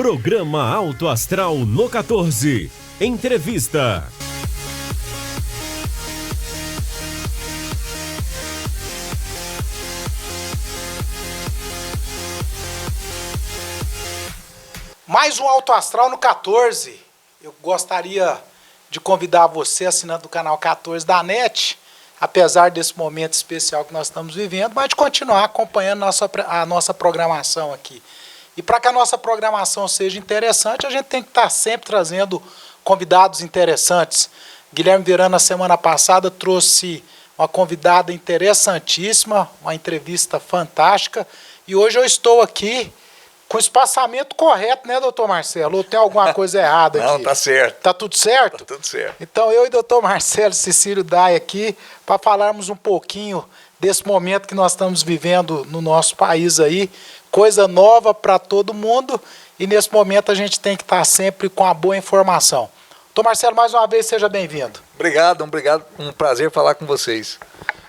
Programa Alto Astral no 14. Entrevista. Mais um Alto Astral no 14. Eu gostaria de convidar você, assinante do canal 14 da NET, apesar desse momento especial que nós estamos vivendo, mas de continuar acompanhando a nossa programação aqui. E para que a nossa programação seja interessante, a gente tem que estar sempre trazendo convidados interessantes. Guilherme Verano, na semana passada, trouxe uma convidada interessantíssima, uma entrevista fantástica, e hoje eu estou aqui com o espaçamento correto, né, doutor Marcelo? Ou tem alguma coisa errada aqui? Não, tá certo. Tá tudo certo? Tá tudo certo. Então eu e o doutor Marcelo Cecílio Dai aqui para falarmos um pouquinho desse momento que nós estamos vivendo no nosso país aí, coisa nova para todo mundo, e nesse momento a gente tem que estar sempre com a boa informação. Doutor Marcelo, mais uma vez, seja bem-vindo. Obrigado, um prazer falar com vocês.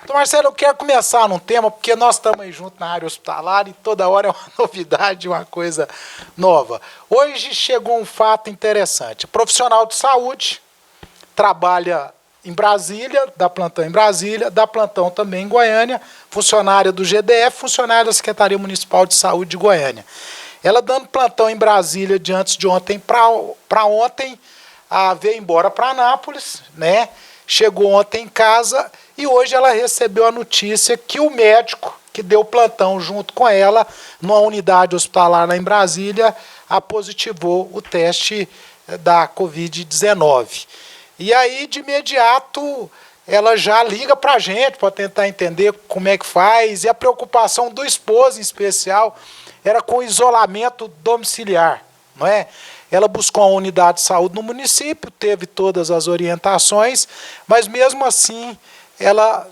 Doutor Marcelo, eu quero começar num tema, porque nós estamos aí juntos na área hospitalar e toda hora é uma novidade, uma coisa nova. Hoje chegou um fato interessante. Profissional de saúde, trabalha em Brasília, dá plantão em Brasília, dá plantão também em Goiânia, funcionária do GDF, funcionária da Secretaria Municipal de Saúde de Goiânia. Ela dando plantão em Brasília de antes de ontem para ontem, veio embora para Anápolis, né? Chegou ontem em casa e hoje ela recebeu a notícia que o médico que deu plantão junto com ela, numa unidade hospitalar lá em Brasília, positivou o teste da Covid-19. E aí, de imediato, ela já liga para a gente para tentar entender como é que faz. E a preocupação do esposo, em especial, era com o isolamento domiciliar, não é? Ela buscou uma unidade de saúde no município, teve todas as orientações, mas mesmo assim ela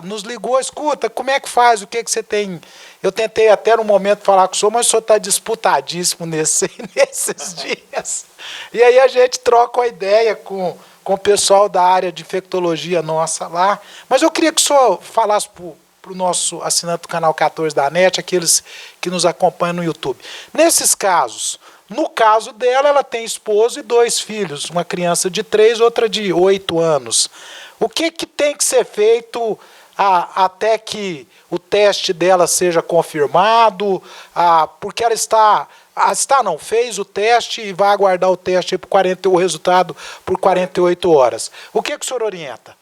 nos ligou, escuta, como é que faz, o que você tem? Eu tentei até no momento falar com o senhor, mas o senhor está disputadíssimo nesses dias. E aí a gente troca uma ideia com o pessoal da área de infectologia nossa lá, mas eu queria que o senhor falasse para o nosso assinante do canal 14 da NET, aqueles que nos acompanham no YouTube. Nesses casos, no caso dela, ela tem esposo e 2 filhos, uma criança de 3, outra de 8 anos. O que tem que ser feito até que o teste dela seja confirmado? Porque ela fez o teste e vai aguardar o teste o resultado por 48 horas. O que o senhor orienta?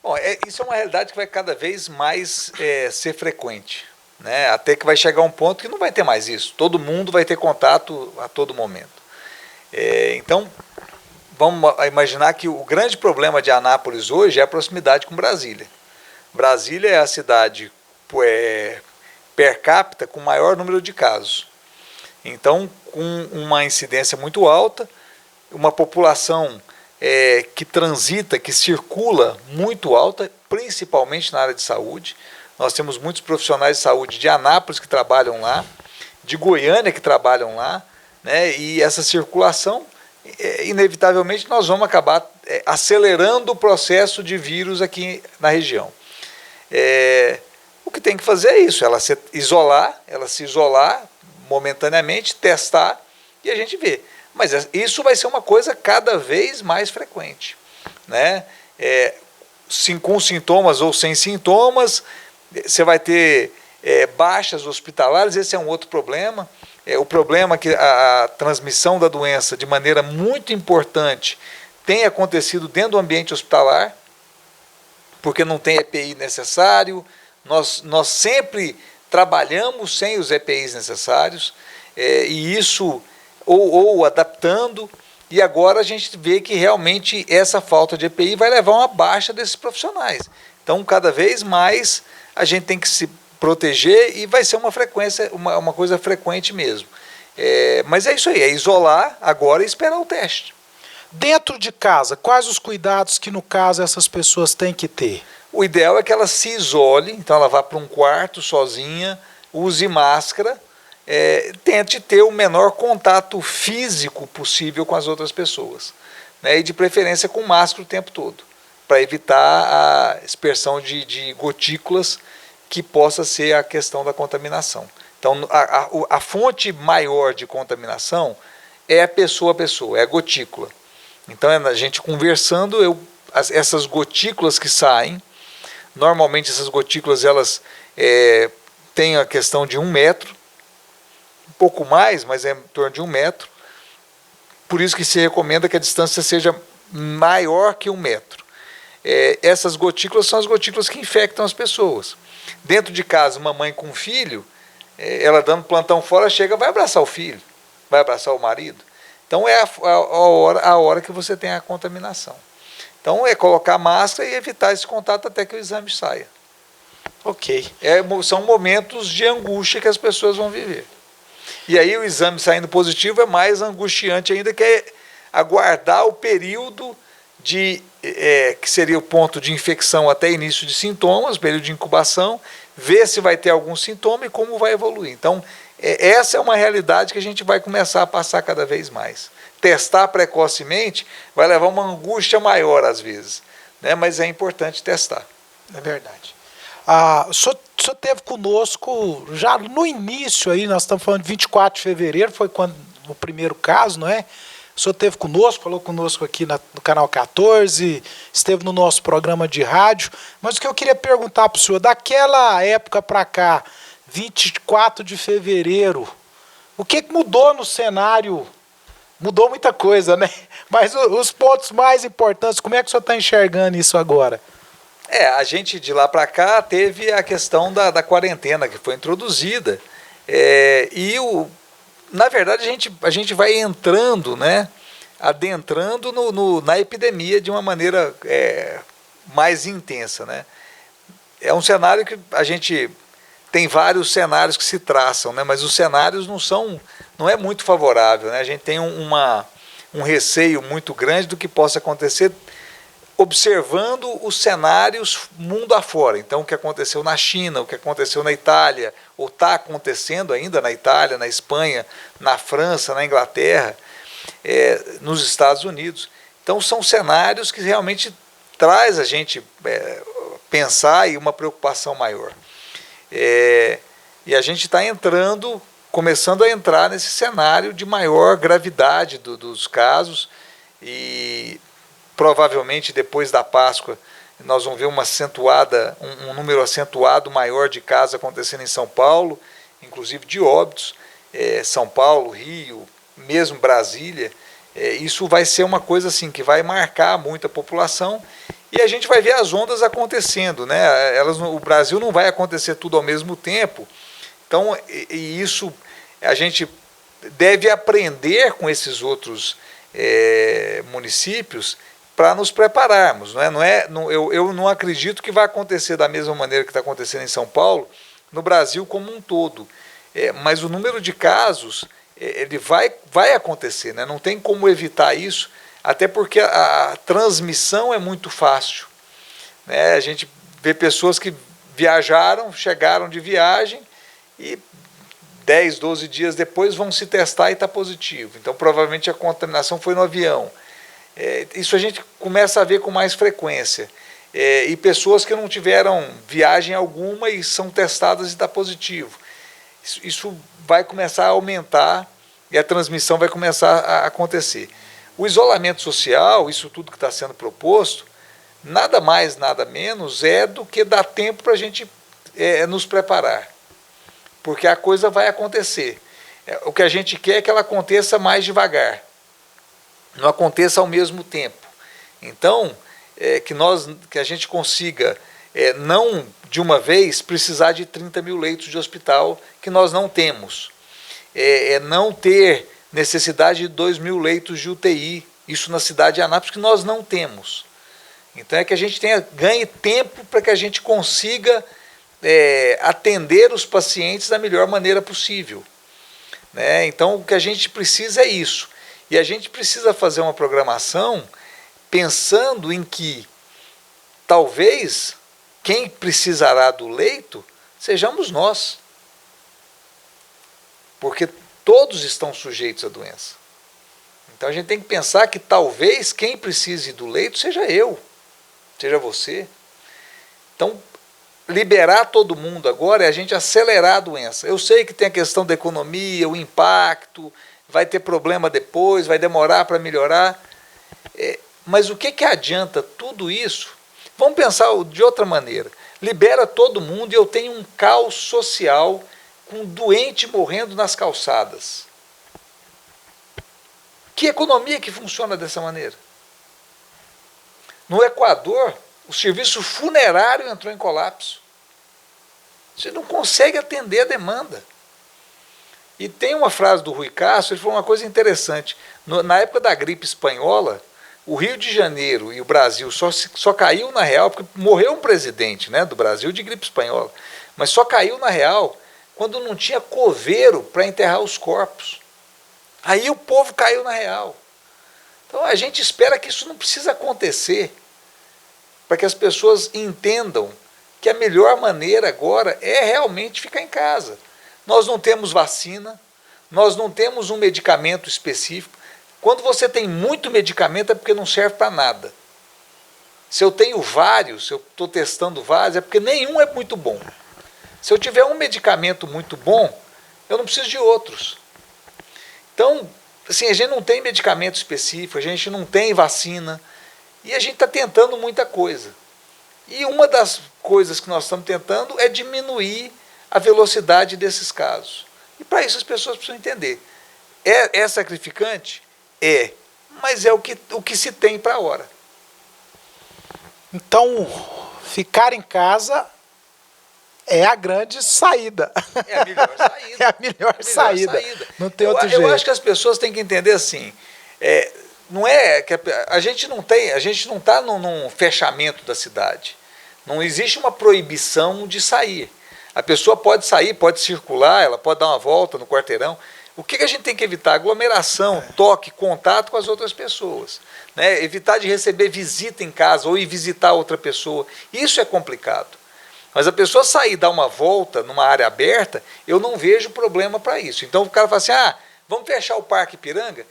Bom, isso é uma realidade que vai cada vez mais ser frequente, né? Até que vai chegar um ponto que não vai ter mais isso. Todo mundo vai ter contato a todo momento. Então, vamos imaginar que o grande problema de Anápolis hoje é a proximidade com Brasília. Brasília é a cidade per capita com maior número de casos. Então, com uma incidência muito alta, uma população que transita, que circula muito alta, principalmente na área de saúde. Nós temos muitos profissionais de saúde de Anápolis que trabalham lá, de Goiânia que trabalham lá, né? E essa circulação, inevitavelmente, nós vamos acabar acelerando o processo de vírus aqui na região. O que tem que fazer é isso, ela se isolar momentaneamente, testar e a gente vê. Mas isso vai ser uma coisa cada vez mais frequente, né? Com sintomas ou sem sintomas, você vai ter baixas hospitalares, esse é um outro problema. O problema é que a transmissão da doença, de maneira muito importante, tem acontecido dentro do ambiente hospitalar, porque não tem EPI necessário. Nós sempre trabalhamos sem os EPIs necessários, e isso, ou adaptando, e agora a gente vê que realmente essa falta de EPI vai levar a uma baixa desses profissionais. Então, cada vez mais a gente tem que se proteger e vai ser uma frequência, uma coisa frequente mesmo. Mas é isso aí, é isolar agora e esperar o teste. Dentro de casa, quais os cuidados que, no caso, essas pessoas têm que ter? O ideal é que ela se isole, então ela vá para um quarto sozinha, use máscara, tente ter o menor contato físico possível com as outras pessoas, né, e de preferência com máscara o tempo todo, para evitar a dispersão de gotículas que possa ser a questão da contaminação. Então, a fonte maior de contaminação é a pessoa a pessoa, é a gotícula. Então, a gente conversando, essas gotículas que saem, normalmente essas gotículas elas têm a questão de 1 metro, um pouco mais, mas é em torno de 1 metro. Por isso que se recomenda que a distância seja maior que 1 metro. Essas gotículas são as gotículas que infectam as pessoas. Dentro de casa, uma mãe com um filho, ela dando plantão fora, chega, vai abraçar o filho, vai abraçar o marido. Então é a hora que você tem a contaminação. Então é colocar máscara e evitar esse contato até que o exame saia. Ok. São momentos de angústia que as pessoas vão viver. E aí o exame saindo positivo é mais angustiante ainda, que é aguardar o período que seria o ponto de infecção até início de sintomas, período de incubação, ver se vai ter algum sintoma e como vai evoluir. Então, essa é uma realidade que a gente vai começar a passar cada vez mais. Testar precocemente vai levar uma angústia maior às vezes, né? Mas é importante testar. É verdade. O senhor esteve conosco já no início, aí, nós estamos falando de 24 de fevereiro, foi quando o primeiro caso, não é? O senhor esteve conosco, falou conosco aqui no Canal 14, esteve no nosso programa de rádio, mas o que eu queria perguntar para o senhor, daquela época para cá, 24 de fevereiro, o que mudou no cenário? Mudou muita coisa, né? Mas os pontos mais importantes, como é que o senhor está enxergando isso agora? A gente de lá para cá teve a questão da quarentena que foi introduzida, na verdade a gente vai entrando, né, adentrando na epidemia de uma maneira mais intensa, né? É um cenário que a gente tem vários cenários que se traçam, né, mas os cenários não é muito favorável, né? A gente tem um receio muito grande do que possa acontecer observando os cenários mundo afora. Então, o que aconteceu na China, o que aconteceu na Itália, ou está acontecendo ainda na Itália, na Espanha, na França, na Inglaterra, nos Estados Unidos. Então, são cenários que realmente traz a gente pensar e uma preocupação maior. E a gente está começando a entrar nesse cenário de maior gravidade dos casos, e provavelmente depois da Páscoa nós vamos ver um número acentuado maior de casos acontecendo em São Paulo, inclusive de óbitos, São Paulo, Rio, mesmo Brasília. Isso vai ser uma coisa assim que vai marcar muito a população, e a gente vai ver as ondas acontecendo, né? O Brasil não vai acontecer tudo ao mesmo tempo, então isso a gente deve aprender com esses outros municípios para nos prepararmos. Eu não acredito que vai acontecer da mesma maneira que está acontecendo em São Paulo, no Brasil como um todo. Mas o número de casos ele vai acontecer, né? Não tem como evitar isso, até porque a transmissão é muito fácil, né? A gente vê pessoas que chegaram de viagem e 10, 12 dias depois vão se testar e está positivo. Então, provavelmente a contaminação foi no avião. Isso a gente começa a ver com mais frequência. E pessoas que não tiveram viagem alguma e são testadas e está positivo. Isso vai começar a aumentar e a transmissão vai começar a acontecer. O isolamento social, isso tudo que está sendo proposto, nada mais, nada menos do que dar tempo para a gente nos preparar. Porque a coisa vai acontecer. O que a gente quer é que ela aconteça mais devagar, não aconteça ao mesmo tempo. Então, que a gente consiga, não de uma vez, precisar de 30 mil leitos de hospital, que nós não temos. Não ter necessidade de 2 mil leitos de UTI, isso na cidade de Anápolis, que nós não temos. Então é que a gente ganhe tempo para que a gente consiga atender os pacientes da melhor maneira possível, né? Então o que a gente precisa é isso. E a gente precisa fazer uma programação pensando em que talvez quem precisará do leito sejamos nós. Porque todos estão sujeitos à doença. Então a gente tem que pensar que talvez quem precise do leito seja eu, seja você. Então liberar todo mundo agora é a gente acelerar a doença. Eu sei que tem a questão da economia, o impacto, vai ter problema depois, vai demorar para melhorar. Mas o que adianta tudo isso? Vamos pensar de outra maneira. Libera todo mundo e eu tenho um caos social com doente morrendo nas calçadas. Que economia que funciona dessa maneira? No Equador, o serviço funerário entrou em colapso. Você não consegue atender a demanda. E tem uma frase do Rui Castro, ele falou uma coisa interessante. Na época da gripe espanhola, o Rio de Janeiro e o Brasil só caiu na real, porque morreu um presidente, né, do Brasil de gripe espanhola, mas só caiu na real quando não tinha coveiro para enterrar os corpos. Aí o povo caiu na real. Então a gente espera que isso não precisa acontecer, para que as pessoas entendam que a melhor maneira agora é realmente ficar em casa. Nós não temos vacina, nós não temos um medicamento específico. Quando você tem muito medicamento é porque não serve para nada. Se eu tenho vários, se eu estou testando vários, é porque nenhum é muito bom. Se eu tiver um medicamento muito bom, eu não preciso de outros. Então, assim, a gente não tem medicamento específico, a gente não tem vacina, e a gente está tentando muita coisa. E uma das coisas que nós estamos tentando é diminuir a velocidade desses casos. E para isso as pessoas precisam entender. É sacrificante? É. Mas é o que se tem para a hora. Então, ficar em casa é a grande saída. É a melhor saída. É a melhor saída. Não tem outro jeito. Eu acho que as pessoas têm que entender assim, não é que a gente não está num fechamento da cidade. Não existe uma proibição de sair. A pessoa pode sair, pode circular, ela pode dar uma volta no quarteirão. O que a gente tem que evitar? Aglomeração, toque, contato com as outras pessoas. Né? Evitar de receber visita em casa ou ir visitar outra pessoa. Isso é complicado. Mas a pessoa sair e dar uma volta numa área aberta, eu não vejo problema para isso. Então o cara fala assim, vamos fechar o Parque Ipiranga?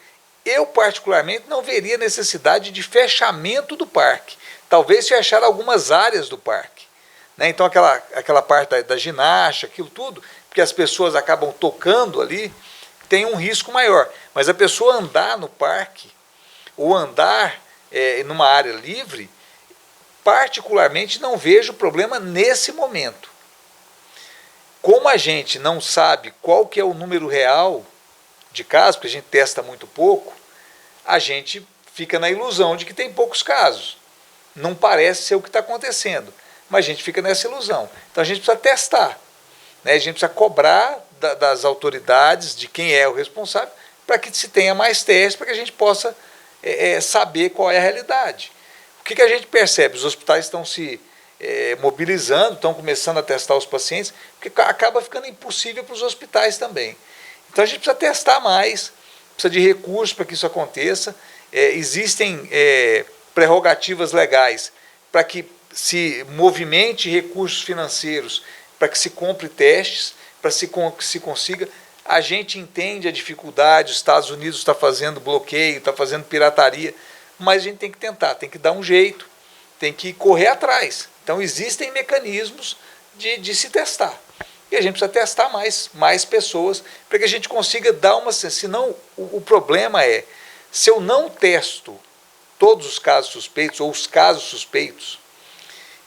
Eu, particularmente, não veria necessidade de fechamento do parque. Talvez fechar algumas áreas do parque. Né? Então aquela parte da ginástica, aquilo tudo, porque as pessoas acabam tocando ali, tem um risco maior. Mas a pessoa andar no parque, ou andar numa área livre, particularmente não vejo problema nesse momento. Como a gente não sabe qual que é o número real de casos, porque a gente testa muito pouco, a gente fica na ilusão de que tem poucos casos. Não parece ser o que está acontecendo, mas a gente fica nessa ilusão. Então a gente precisa testar, né? A gente precisa cobrar das autoridades, de quem é o responsável, para que se tenha mais testes, para que a gente possa saber qual é a realidade. O que a gente percebe? Os hospitais estão se mobilizando, estão começando a testar os pacientes, porque acaba ficando impossível para os hospitais também. Então a gente precisa testar mais, precisa de recursos para que isso aconteça. Existem prerrogativas legais para que se movimente recursos financeiros, para que se compre testes, para que se consiga. A gente entende a dificuldade, os Estados Unidos está fazendo bloqueio, está fazendo pirataria, mas a gente tem que tentar, tem que dar um jeito, tem que correr atrás. Então existem mecanismos de se testar. E a gente precisa testar mais pessoas para que a gente consiga dar uma... Senão, o problema é, se eu não testo todos os casos suspeitos, ou os casos suspeitos,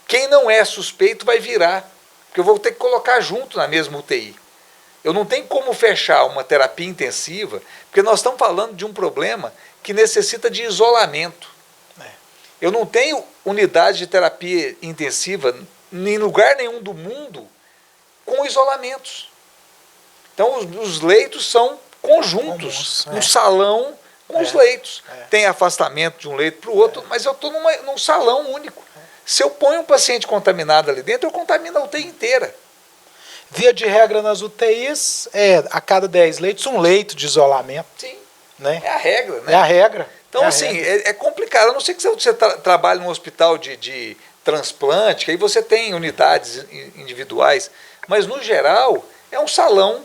quem não é suspeito vai virar, porque eu vou ter que colocar junto na mesma UTI. Eu não tenho como fechar uma terapia intensiva, porque nós estamos falando de um problema que necessita de isolamento. Eu não tenho unidade de terapia intensiva em lugar nenhum do mundo com isolamentos. Então os leitos são conjuntos, um salão com os leitos. Tem afastamento de um leito para o outro, mas eu estou num salão único. Se eu ponho um paciente contaminado ali dentro, eu contamino a UTI inteira. Via de regra nas UTIs, a cada 10 leitos, um leito de isolamento. Sim, né? É a regra. Né? É a regra. Então, assim, é complicado. A não ser que você trabalhe num hospital de transplante, que aí você tem unidades individuais, mas, no geral, é um salão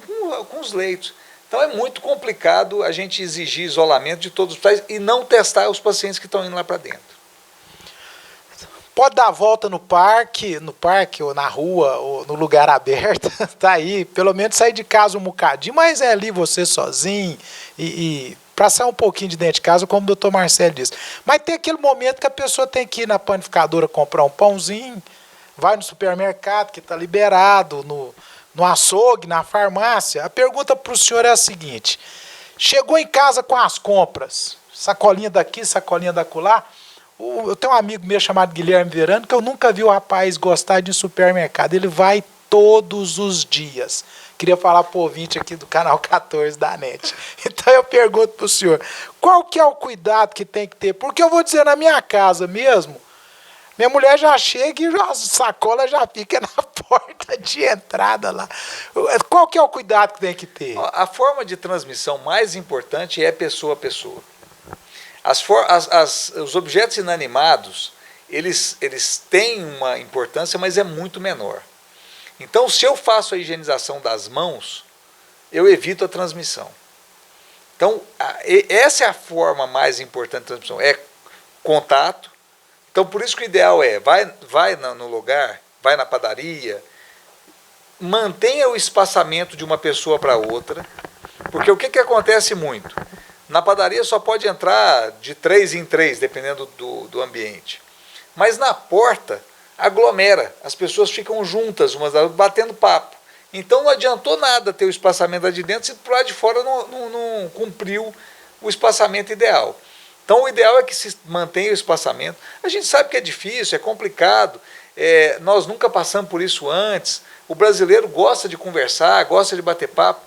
com os leitos. Então, é muito complicado a gente exigir isolamento de todos os hospitais e não testar os pacientes que estão indo lá para dentro. pode dar a volta no parque ou na rua, ou no lugar aberto, tá aí, pelo menos sair de casa um bocadinho, mas é ali você sozinho e para sair um pouquinho de dentro de casa, como o doutor Marcelo disse. Mas tem aquele momento que a pessoa tem que ir na panificadora comprar um pãozinho, vai no supermercado que está liberado, no açougue, na farmácia. A pergunta para o senhor é a seguinte: chegou em casa com as compras, sacolinha daqui, sacolinha da acolá. Eu tenho um amigo meu chamado Guilherme Verano, que eu nunca vi o rapaz gostar de supermercado. Ele vai todos os dias. Queria falar para o ouvinte aqui do canal 14 da NET. Então eu pergunto para o senhor, qual que é o cuidado que tem que ter? Porque eu vou dizer, na minha casa mesmo, minha mulher já chega e a sacola já fica na porta de entrada lá. Qual que é o cuidado que tem que ter? A forma de transmissão mais importante é pessoa a pessoa. Os objetos inanimados, eles têm uma importância, mas é muito menor. Então, se eu faço a higienização das mãos, eu evito a transmissão. Então, essa é a forma mais importante de transmissão, é contato. Então, por isso que o ideal é, vai no lugar, vai na padaria, mantenha o espaçamento de uma pessoa para outra, porque o que acontece muito? Na padaria só pode entrar de 3 em 3, dependendo do ambiente. Mas na porta, aglomera, as pessoas ficam juntas, umas batendo papo. Então não adiantou nada ter o espaçamento lá de dentro se por lá de fora não cumpriu o espaçamento ideal. Então o ideal é que se mantenha o espaçamento. A gente sabe que é difícil, é complicado, nós nunca passamos por isso antes. O brasileiro gosta de conversar, gosta de bater papo,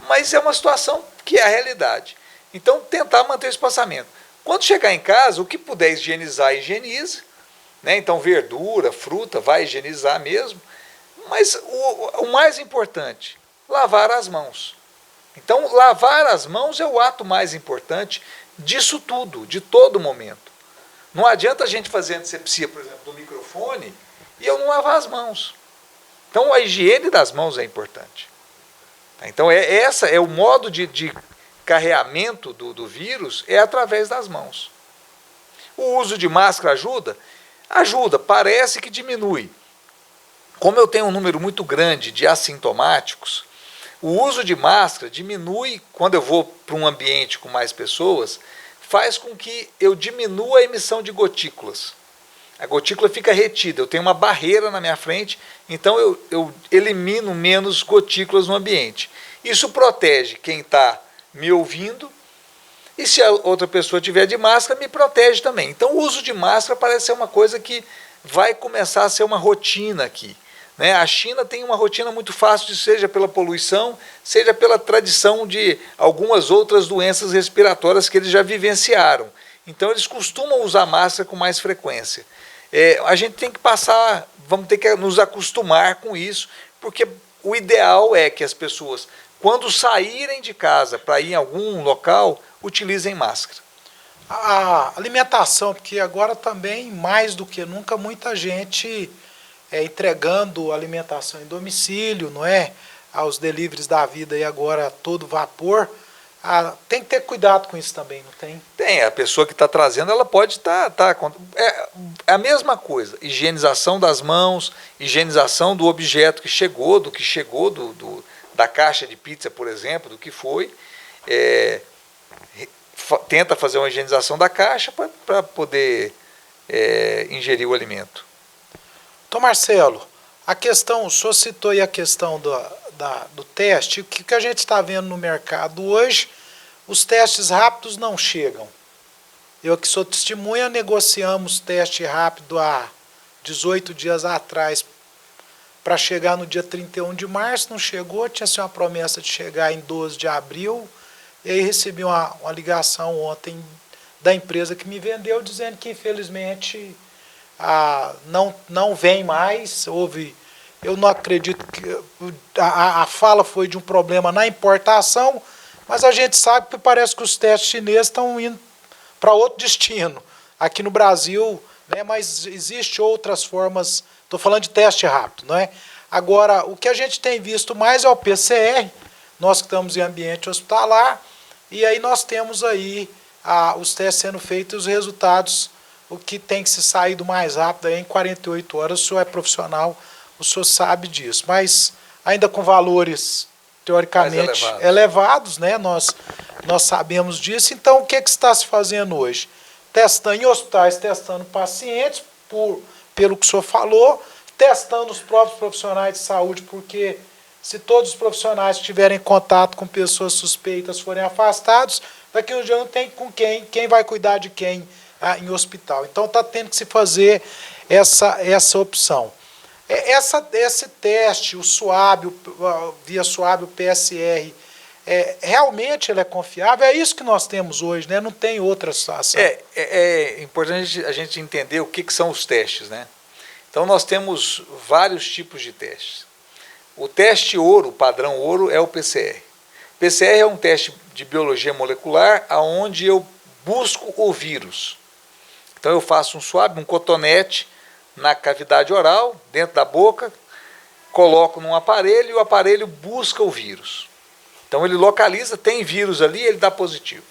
mas é uma situação que é a realidade. Então tentar manter o espaçamento. Quando chegar em casa, o que puder higienizar, higieniza. Né? Então verdura, fruta, vai higienizar mesmo. Mas o mais importante, lavar as mãos. Então lavar as mãos é o ato mais importante disso tudo, de todo momento. Não adianta a gente fazer antisepsia, por exemplo, do microfone e eu não lavar as mãos. Então a higiene das mãos é importante. Então essa é o modo de carreamento do vírus, é através das mãos. O uso de máscara ajuda? Ajuda, parece que diminui. Como eu tenho um número muito grande de assintomáticos, o uso de máscara diminui, quando eu vou para um ambiente com mais pessoas, faz com que eu diminua a emissão de gotículas. A gotícula fica retida, eu tenho uma barreira na minha frente, então eu elimino menos gotículas no ambiente. Isso protege quem está me ouvindo, e se a outra pessoa tiver de máscara, me protege também. Então o uso de máscara parece ser uma coisa que vai começar a ser uma rotina aqui. Né? A China tem uma rotina muito fácil, seja pela poluição, seja pela tradição de algumas outras doenças respiratórias que eles já vivenciaram. Então eles costumam usar máscara com mais frequência. A gente tem que vamos ter que nos acostumar com isso, porque o ideal é que as pessoas, quando saírem de casa para ir em algum local, utilizem máscara. A alimentação, porque agora também, mais do que nunca, muita gente entregando alimentação em domicílio, não é? Aos deliveries da vida e agora a todo vapor. Tem que ter cuidado com isso também, não tem? Tem, a pessoa que está trazendo, ela pode estar... É a mesma coisa, higienização das mãos, higienização do objeto que chegou, da caixa de pizza, por exemplo, do que foi. Tenta fazer uma higienização da caixa para poder ingerir o alimento. Então, Marcelo, o senhor citou aí a questão do teste. O que a gente está vendo no mercado hoje, os testes rápidos não chegam. Eu que sou testemunha, negociamos teste rápido há 18 dias atrás para chegar no dia 31 de março, não chegou, tinha sido uma promessa de chegar em 12 de abril, e aí recebi uma ligação ontem da empresa que me vendeu, dizendo que infelizmente não vem mais, eu não acredito que a fala foi de um problema na importação, mas a gente sabe que parece que os testes chineses estão indo para outro destino, aqui no Brasil, né, mas existem outras formas, estou falando de teste rápido, não é? Agora, o que a gente tem visto mais é o PCR, nós que estamos em ambiente hospitalar, e aí nós temos aí os testes sendo feitos e os resultados o que tem que se sair do mais rápido aí em 48 horas. O senhor é profissional, o senhor sabe disso, mas ainda com valores teoricamente elevados, né? Nós sabemos disso. Então, o que está se fazendo hoje? Testando em hospitais, testando pacientes, pelo que o senhor falou, testando os próprios profissionais de saúde, porque se todos os profissionais tiverem contato com pessoas suspeitas forem afastados, daqui a um dia não tem com quem vai cuidar de quem em hospital. Então está tendo que se fazer essa opção. Esse teste, o SWAB, via SWAB, o PSR, realmente ele é confiável? É isso que nós temos hoje, né? Não tem outra situação. É importante a gente entender o que são os testes, né? Então nós temos vários tipos de testes. O teste ouro, o padrão ouro, é o PCR. PCR é um teste de biologia molecular onde eu busco o vírus. Então eu faço um swab, um cotonete na cavidade oral, dentro da boca, coloco num aparelho e o aparelho busca o vírus. Então ele localiza, tem vírus ali, ele dá positivo.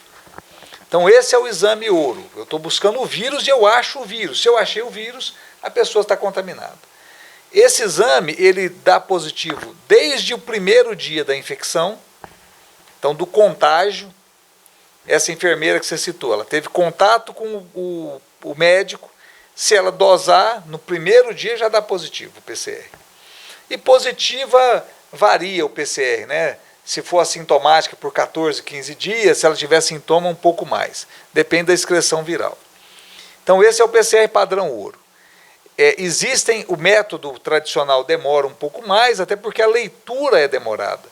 Então esse é o exame ouro. Eu estou buscando o vírus e eu acho o vírus. Se eu achei o vírus, a pessoa está contaminada. Esse exame, ele dá positivo desde o primeiro dia da infecção, então do contágio. Essa enfermeira que você citou, ela teve contato com o médico, se ela dosar, no primeiro dia já dá positivo o PCR. E positiva varia o PCR, né? Se for assintomática por 14, 15 dias, se ela tiver sintoma, um pouco mais. Depende da excreção viral. Então esse é o PCR padrão ouro. Existem, o método tradicional demora um pouco mais, até porque a leitura é demorada.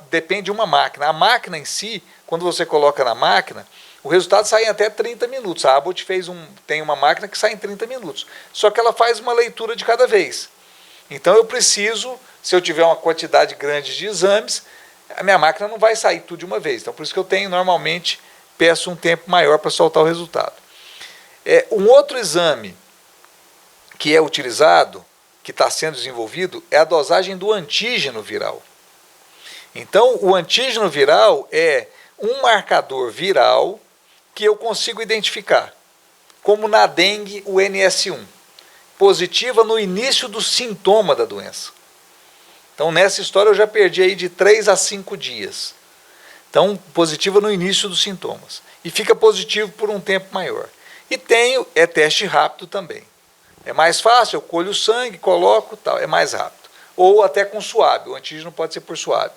Depende de uma máquina. A máquina em si, quando você coloca na máquina, o resultado sai em até 30 minutos. A Abbott tem uma máquina que sai em 30 minutos. Só que ela faz uma leitura de cada vez. Então eu preciso, se eu tiver uma quantidade grande de exames, a minha máquina não vai sair tudo de uma vez. Então por isso que eu normalmente peço um tempo maior para soltar o resultado. Um outro exame que é utilizado, que está sendo desenvolvido, é a dosagem do antígeno viral. Então, o antígeno viral é um marcador viral que eu consigo identificar, como na dengue o NS1, positiva no início do sintoma da doença. Então, nessa história eu já perdi aí de 3 a 5 dias. Então, positiva no início dos sintomas. E fica positivo por um tempo maior. E teste rápido também. É mais fácil, eu colho o sangue, coloco, tal, é mais rápido. Ou até com SWAB, o antígeno pode ser por SWAB.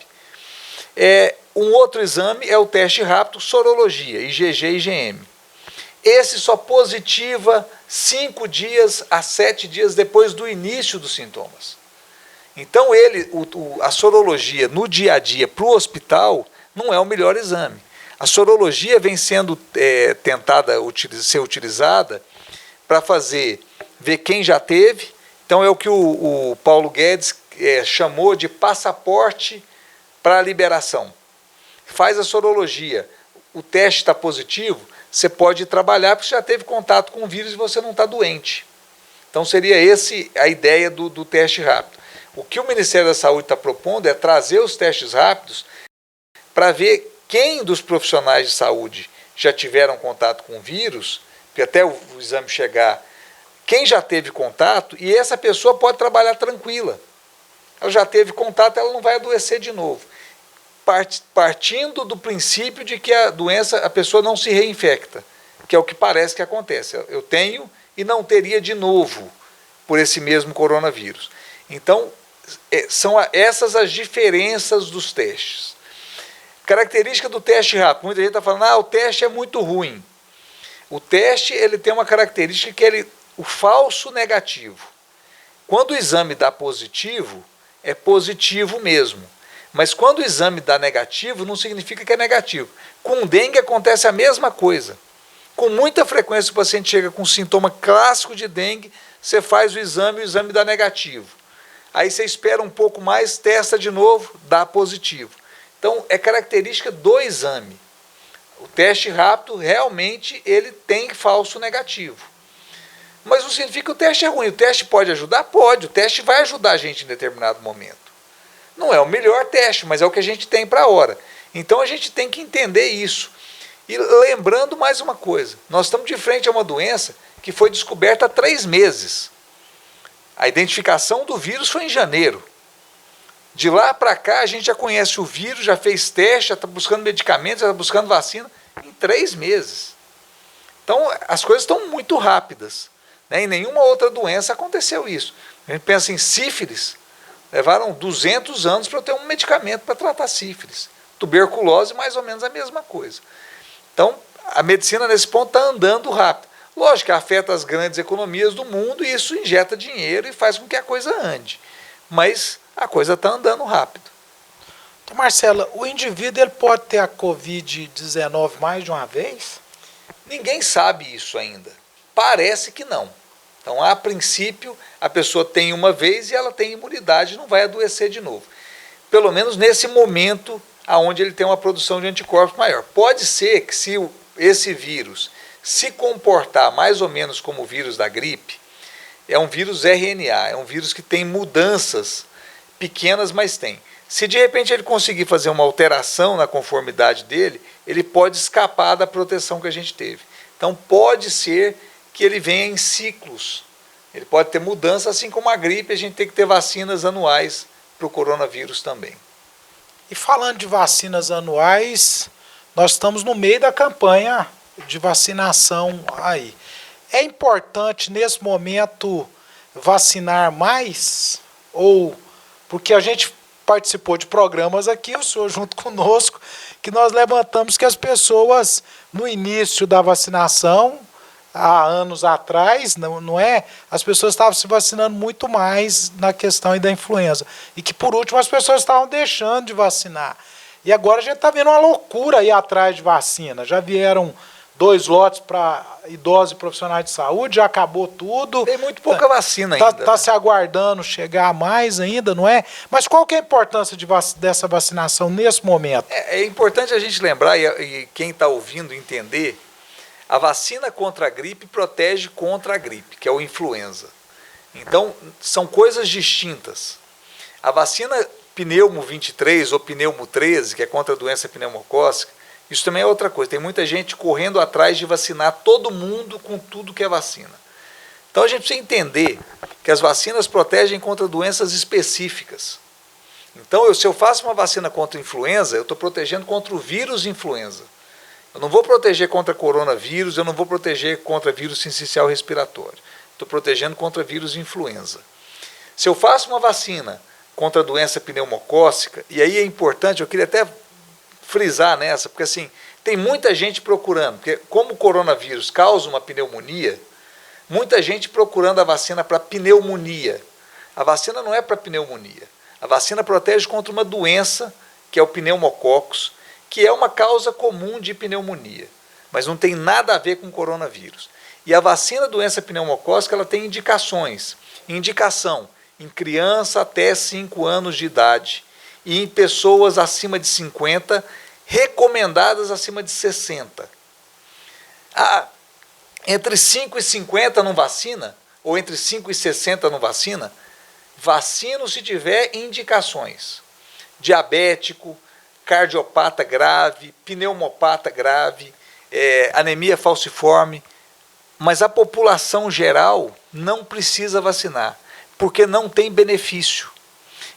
Um outro exame é o teste rápido, sorologia, IgG e IgM. Esse só positiva 5 dias a 7 dias depois do início dos sintomas. Então a sorologia no dia a dia para o hospital não é o melhor exame. A sorologia vem sendo tentada ser utilizada para ver quem já teve. Então é o que o Paulo Guedes chamou de passaporte para a liberação. Faz a sorologia, o teste está positivo, você pode trabalhar porque você já teve contato com o vírus e você não está doente. Então seria a ideia do teste rápido. O que o Ministério da Saúde está propondo é trazer os testes rápidos para ver quem dos profissionais de saúde já tiveram contato com o vírus, porque até o exame chegar, quem já teve contato, e essa pessoa pode trabalhar tranquila. Ela já teve contato, ela não vai adoecer de novo. Partindo do princípio de que a pessoa não se reinfecta, que é o que parece que acontece. Eu tenho e não teria de novo por esse mesmo coronavírus. Então, são essas as diferenças dos testes. Característica do teste rápido. Muita gente está falando, o teste é muito ruim. O teste ele tem uma característica que é o falso negativo. Quando o exame dá positivo, é positivo mesmo. Mas quando o exame dá negativo, não significa que é negativo. Com dengue acontece a mesma coisa. Com muita frequência o paciente chega com sintoma clássico de dengue, você faz o exame dá negativo. Aí você espera um pouco mais, testa de novo, dá positivo. Então, é característica do exame. O teste rápido, realmente, ele tem falso negativo. Mas não significa que o teste é ruim. O teste pode ajudar? Pode. O teste vai ajudar a gente em determinado momento. Não é o melhor teste, mas é o que a gente tem para a hora. Então, a gente tem que entender isso. E lembrando mais uma coisa, nós estamos de frente a uma doença que foi descoberta há 3 meses. A identificação do vírus foi em janeiro. De lá para cá, a gente já conhece o vírus, já fez teste, já está buscando medicamentos, já está buscando vacina em 3 meses. Então, as coisas estão muito rápidas, né? Em nenhuma outra doença aconteceu isso. A gente pensa em sífilis, levaram 200 anos para ter um medicamento para tratar sífilis. Tuberculose, mais ou menos a mesma coisa. Então, a medicina nesse ponto está andando rápido. Lógico que afeta as grandes economias do mundo e isso injeta dinheiro e faz com que a coisa ande. Mas a coisa está andando rápido. Então, Marcela, o indivíduo ele pode ter a Covid-19 mais de uma vez? Ninguém sabe isso ainda. Parece que não. Então, a princípio, a pessoa tem uma vez e ela tem imunidade, não vai adoecer de novo. Pelo menos nesse momento onde ele tem uma produção de anticorpos maior. Pode ser que se esse vírus se comportar mais ou menos como o vírus da gripe, é um vírus RNA, é um vírus que tem mudanças pequenas, mas tem. Se de repente ele conseguir fazer uma alteração na conformidade dele, ele pode escapar da proteção que a gente teve. Então pode ser que ele venha em ciclos. Ele pode ter mudança, assim como a gripe, a gente tem que ter vacinas anuais para o coronavírus também. E falando de vacinas anuais, nós estamos no meio da campanha de vacinação aí. É importante nesse momento vacinar mais? Ou porque a gente participou de programas aqui, o senhor junto conosco, que nós levantamos que as pessoas no início da vacinação, há anos atrás, não é? As pessoas estavam se vacinando muito mais na questão aí da influenza. E que, por último, as pessoas estavam deixando de vacinar. E agora a gente está vendo uma loucura aí atrás de vacina. Já vieram 2 lotes para idosos e profissionais de saúde, já acabou tudo. Tem muito pouca vacina ainda. Está se aguardando chegar mais ainda, não é? Mas qual que é a importância dessa vacinação nesse momento? É importante a gente lembrar, e quem está ouvindo entender, a vacina contra a gripe protege contra a gripe, que é o influenza. Então, são coisas distintas. A vacina pneumo 23 ou pneumo 13, que é contra a doença pneumocócica, isso também é outra coisa. Tem muita gente correndo atrás de vacinar todo mundo com tudo que é vacina. Então, a gente precisa entender que as vacinas protegem contra doenças específicas. Então, se eu faço uma vacina contra a influenza, eu estou protegendo contra o vírus influenza. Eu não vou proteger contra coronavírus, eu não vou proteger contra vírus sincicial respiratório. Estou protegendo contra vírus influenza. Se eu faço uma vacina contra a doença pneumocócica, e aí é importante, eu queria até frisar nessa, porque assim, tem muita gente procurando, porque como o coronavírus causa uma pneumonia, muita gente procurando a vacina para pneumonia. A vacina não é para pneumonia. A vacina protege contra uma doença, que é o pneumococcus, que é uma causa comum de pneumonia, mas não tem nada a ver com coronavírus. E a vacina da doença pneumocócica, ela tem indicações. Indicação em criança até 5 anos de idade e em pessoas acima de 50, recomendadas acima de 60. Entre 5 e 50 não vacina, ou entre 5 e 60 não vacina, vacina se tiver indicações. Diabético, cardiopata grave, pneumopata grave, anemia falciforme, mas a população geral não precisa vacinar, porque não tem benefício.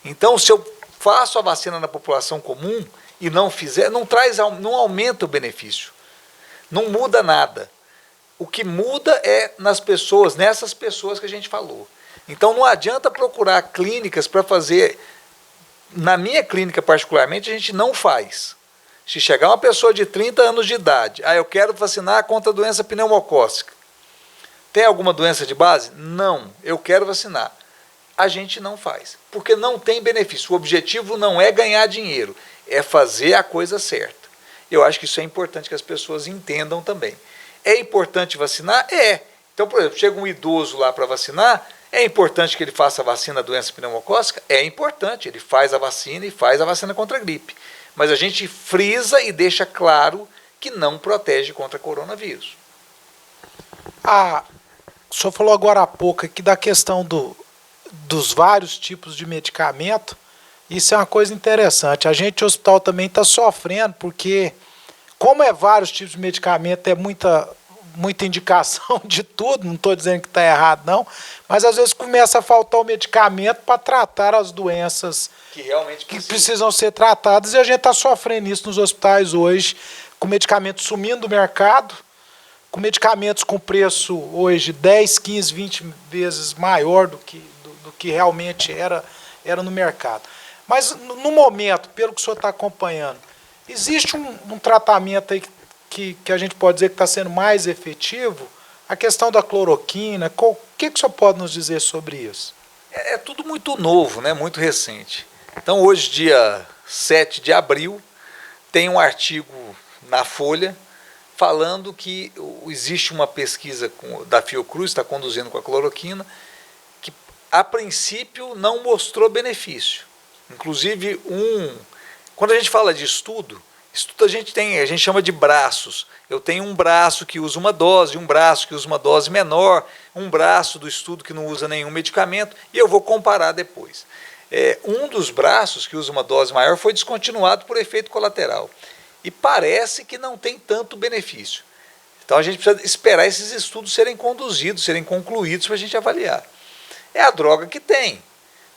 Então, se eu faço a vacina na população comum e não fizer, não aumenta o benefício, não muda nada. O que muda é nessas pessoas que a gente falou. Então, não adianta procurar clínicas para fazer. Na minha clínica, particularmente, a gente não faz. Se chegar uma pessoa de 30 anos de idade, eu quero vacinar contra a doença pneumocócica. Tem alguma doença de base? Não, eu quero vacinar. A gente não faz, porque não tem benefício. O objetivo não é ganhar dinheiro, é fazer a coisa certa. Eu acho que isso é importante que as pessoas entendam também. É importante vacinar? É. Então, por exemplo, chega um idoso lá para vacinar, é importante que ele faça a vacina da doença pneumocócica? É importante, ele faz a vacina e faz a vacina contra a gripe. Mas a gente frisa e deixa claro que não protege contra coronavírus. O senhor falou agora há pouco aqui da questão dos vários tipos de medicamento. Isso é uma coisa interessante. A gente, o hospital, também está sofrendo, porque como é vários tipos de medicamento, é muita indicação de tudo, não estou dizendo que está errado não, mas às vezes começa a faltar o medicamento para tratar as doenças que realmente precisam ser tratadas, e a gente está sofrendo isso nos hospitais hoje, com medicamentos sumindo do mercado, com medicamentos com preço hoje 10, 15, 20 vezes maior do que realmente era no mercado. Mas no momento, pelo que o senhor está acompanhando, existe um tratamento aí que a gente pode dizer que está sendo mais efetivo? A questão da cloroquina, o que o senhor pode nos dizer sobre isso? É tudo muito novo, né? Muito recente. Então hoje, dia 7 de abril, tem um artigo na Folha falando que existe uma pesquisa da Fiocruz, está conduzindo com a cloroquina, que a princípio não mostrou benefício. Inclusive, quando a gente fala de estudo a gente chama de braços. Eu tenho um braço que usa uma dose, um braço que usa uma dose menor, um braço do estudo que não usa nenhum medicamento, e eu vou comparar depois. Um dos braços que usa uma dose maior foi descontinuado por efeito colateral. E parece que não tem tanto benefício. Então a gente precisa esperar esses estudos serem conduzidos, serem concluídos para a gente avaliar. É a droga que tem.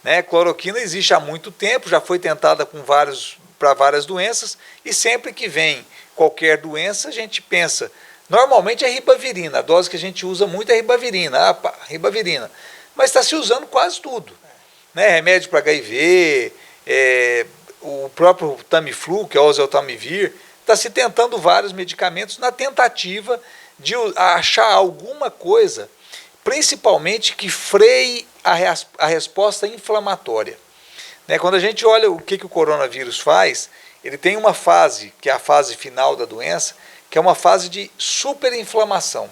Né? Cloroquina existe há muito tempo, já foi tentada para várias doenças, e sempre que vem qualquer doença, a gente pensa, normalmente é ribavirina, a dose que a gente usa muito é ribavirina, ribavirina, mas está se usando quase tudo. Né? Remédio para HIV, o próprio Tamiflu, que é o oseltamivir, está se tentando vários medicamentos na tentativa de achar alguma coisa, principalmente que freie a resposta inflamatória. Né? Quando a gente olha o que o coronavírus faz, ele tem uma fase, que é a fase final da doença, que é uma fase de superinflamação.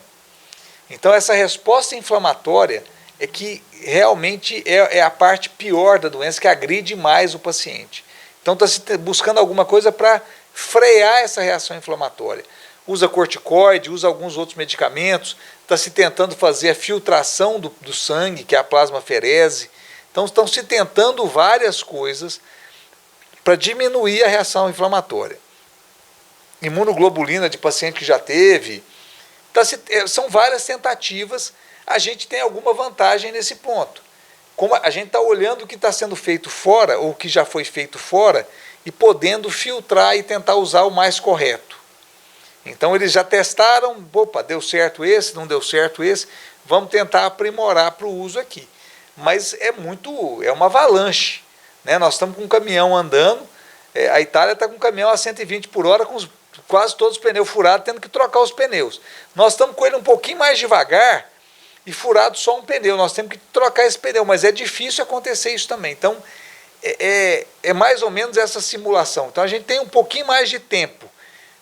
Então essa resposta inflamatória é que realmente é a parte pior da doença, que agride mais o paciente. Então está se buscando alguma coisa para frear essa reação inflamatória. Usa corticoide, usa alguns outros medicamentos, está se tentando fazer a filtração do sangue, que é a plasmaferese. Então estão se tentando várias coisas para diminuir a reação inflamatória. Imunoglobulina de paciente que já teve. São várias tentativas, a gente tem alguma vantagem nesse ponto. Como a gente está olhando o que está sendo feito fora, ou o que já foi feito fora, e podendo filtrar e tentar usar o mais correto. Então eles já testaram, opa, deu certo esse, não deu certo esse, vamos tentar aprimorar para o uso aqui. Mas é uma avalanche. Né? Nós estamos com um caminhão andando, a Itália está com um caminhão a 120 por hora, com quase todos os pneus furados, tendo que trocar os pneus. Nós estamos com ele um pouquinho mais devagar e furado só um pneu. Nós temos que trocar esse pneu, mas é difícil acontecer isso também. Então, é mais ou menos essa simulação. Então, a gente tem um pouquinho mais de tempo,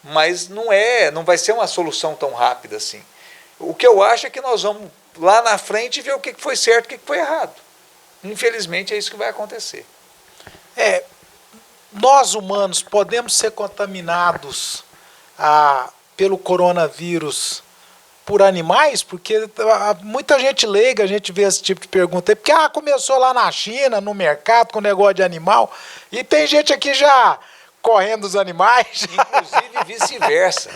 mas não vai ser uma solução tão rápida assim. O que eu acho é que nós vamos lá na frente ver o que foi certo e o que foi errado. Infelizmente, é isso que vai acontecer. Nós humanos podemos ser contaminados pelo coronavírus por animais? Porque muita gente leiga, a gente vê esse tipo de pergunta aí, porque começou lá na China, no mercado, com negócio de animal, e tem gente aqui já correndo dos animais. Inclusive vice-versa.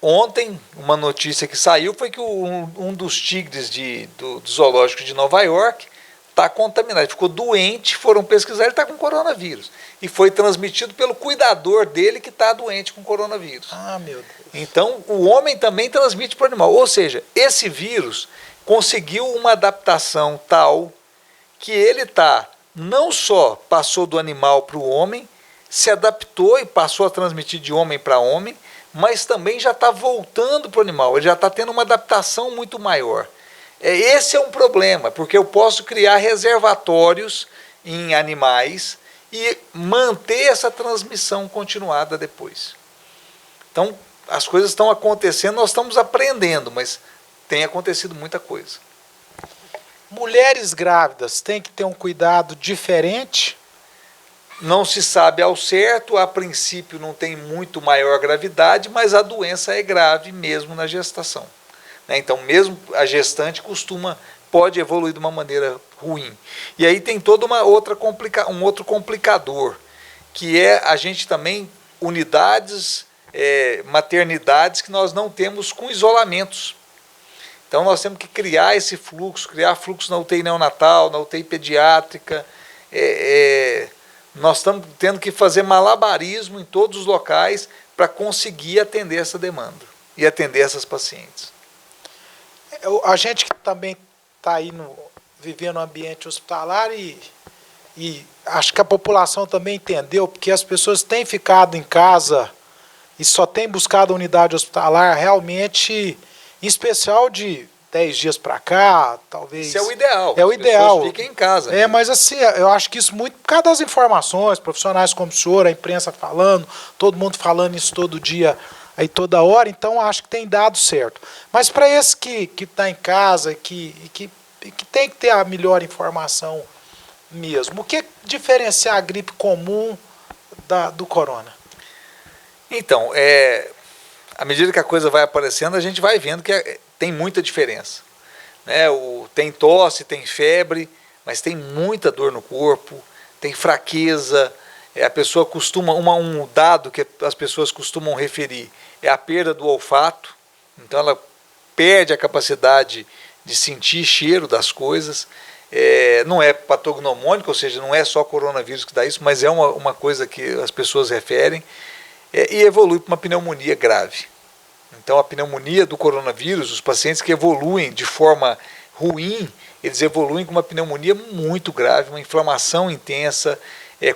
Ontem, uma notícia que saiu foi que um dos tigres do zoológico de Nova York está contaminado, ele ficou doente, foram pesquisar, ele está com coronavírus. E foi transmitido pelo cuidador dele que está doente com coronavírus. Meu Deus. Então, o homem também transmite para o animal. Ou seja, esse vírus conseguiu uma adaptação tal que ele não só passou do animal para o homem, se adaptou e passou a transmitir de homem para homem, mas também já está voltando para o animal, ele já está tendo uma adaptação muito maior. Esse é um problema, porque eu posso criar reservatórios em animais e manter essa transmissão continuada depois. Então, as coisas estão acontecendo, nós estamos aprendendo, mas tem acontecido muita coisa. Mulheres grávidas têm que ter um cuidado diferente? Não se sabe ao certo, a princípio não tem muito maior gravidade, mas a doença é grave mesmo na gestação. Então, mesmo a gestante pode evoluir de uma maneira ruim. E aí tem toda um outro complicador, que é a gente também, unidades maternidades que nós não temos com isolamentos. Então nós temos que criar esse fluxo, criar fluxo na UTI neonatal, na UTI pediátrica. Nós estamos tendo que fazer malabarismo em todos os locais para conseguir atender essa demanda e atender essas pacientes. A gente que também está aí vivendo no ambiente hospitalar e acho que a população também entendeu, porque as pessoas têm ficado em casa e só têm buscado a unidade hospitalar realmente, em especial de 10 dias para cá, talvez. Isso é o ideal. É o ideal. Pessoas fiquem em casa. Mas assim, eu acho que isso muito por causa das informações, profissionais como o senhor, a imprensa falando, todo mundo falando isso todo dia, aí toda hora, então acho que tem dado certo. Mas para esse que está em casa, que tem que ter a melhor informação mesmo, o que diferenciar a gripe comum do corona? Então, à medida que a coisa vai aparecendo, a gente vai vendo que tem muita diferença. Né? Tem tosse, tem febre, mas tem muita dor no corpo, tem fraqueza. A pessoa costuma, um dado que as pessoas costumam referir é a perda do olfato. Então ela perde a capacidade de sentir cheiro das coisas. Não é patognomônico, ou seja, não é só coronavírus que dá isso, mas é uma coisa que as pessoas referem. E evolui para uma pneumonia grave. Então a pneumonia do coronavírus, os pacientes que evoluem de forma ruim, eles evoluem com uma pneumonia muito grave, uma inflamação intensa,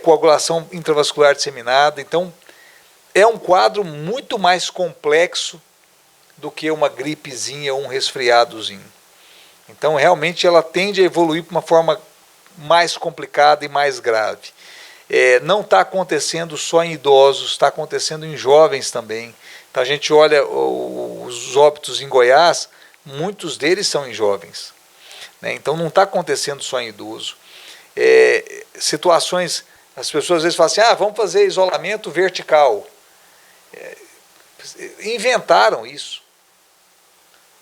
coagulação intravascular disseminada. Então é um quadro muito mais complexo do que uma gripezinha ou um resfriadozinho. Então realmente ela tende a evoluir para uma forma mais complicada e mais grave. Não está acontecendo só em idosos, está acontecendo em jovens também. Então a gente olha os óbitos em Goiás, muitos deles são em jovens. Né? Então não está acontecendo só em idoso. Situações, as pessoas às vezes falam assim, vamos fazer isolamento vertical. Inventaram isso.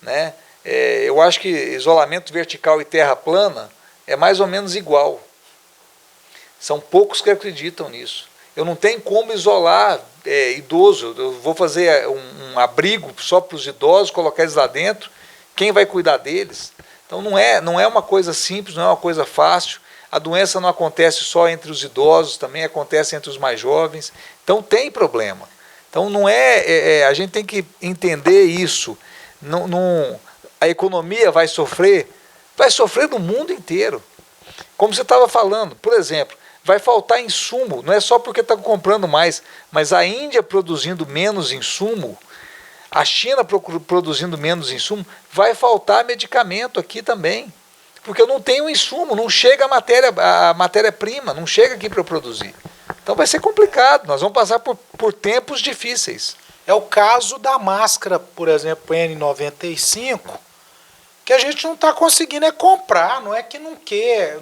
Né? Eu acho que isolamento vertical e terra plana é mais ou menos igual. São poucos que acreditam nisso. Eu não tenho como isolar idoso. Eu vou fazer um abrigo só para os idosos, colocar eles lá dentro. Quem vai cuidar deles? Então não é uma coisa simples, não é uma coisa fácil. A doença não acontece só entre os idosos, também acontece entre os mais jovens. Então tem problema. Então não a gente tem que entender isso. A economia vai sofrer no mundo inteiro. Como você estava falando, por exemplo, vai faltar insumo, não é só porque está comprando mais, mas a Índia produzindo menos insumo, a China produzindo menos insumo, vai faltar medicamento aqui também, porque eu não tenho insumo, não chega a matéria-prima, não chega aqui para eu produzir. Então vai ser complicado, nós vamos passar por tempos difíceis. É o caso da máscara, por exemplo, N95, que a gente não está conseguindo comprar, não é que não quer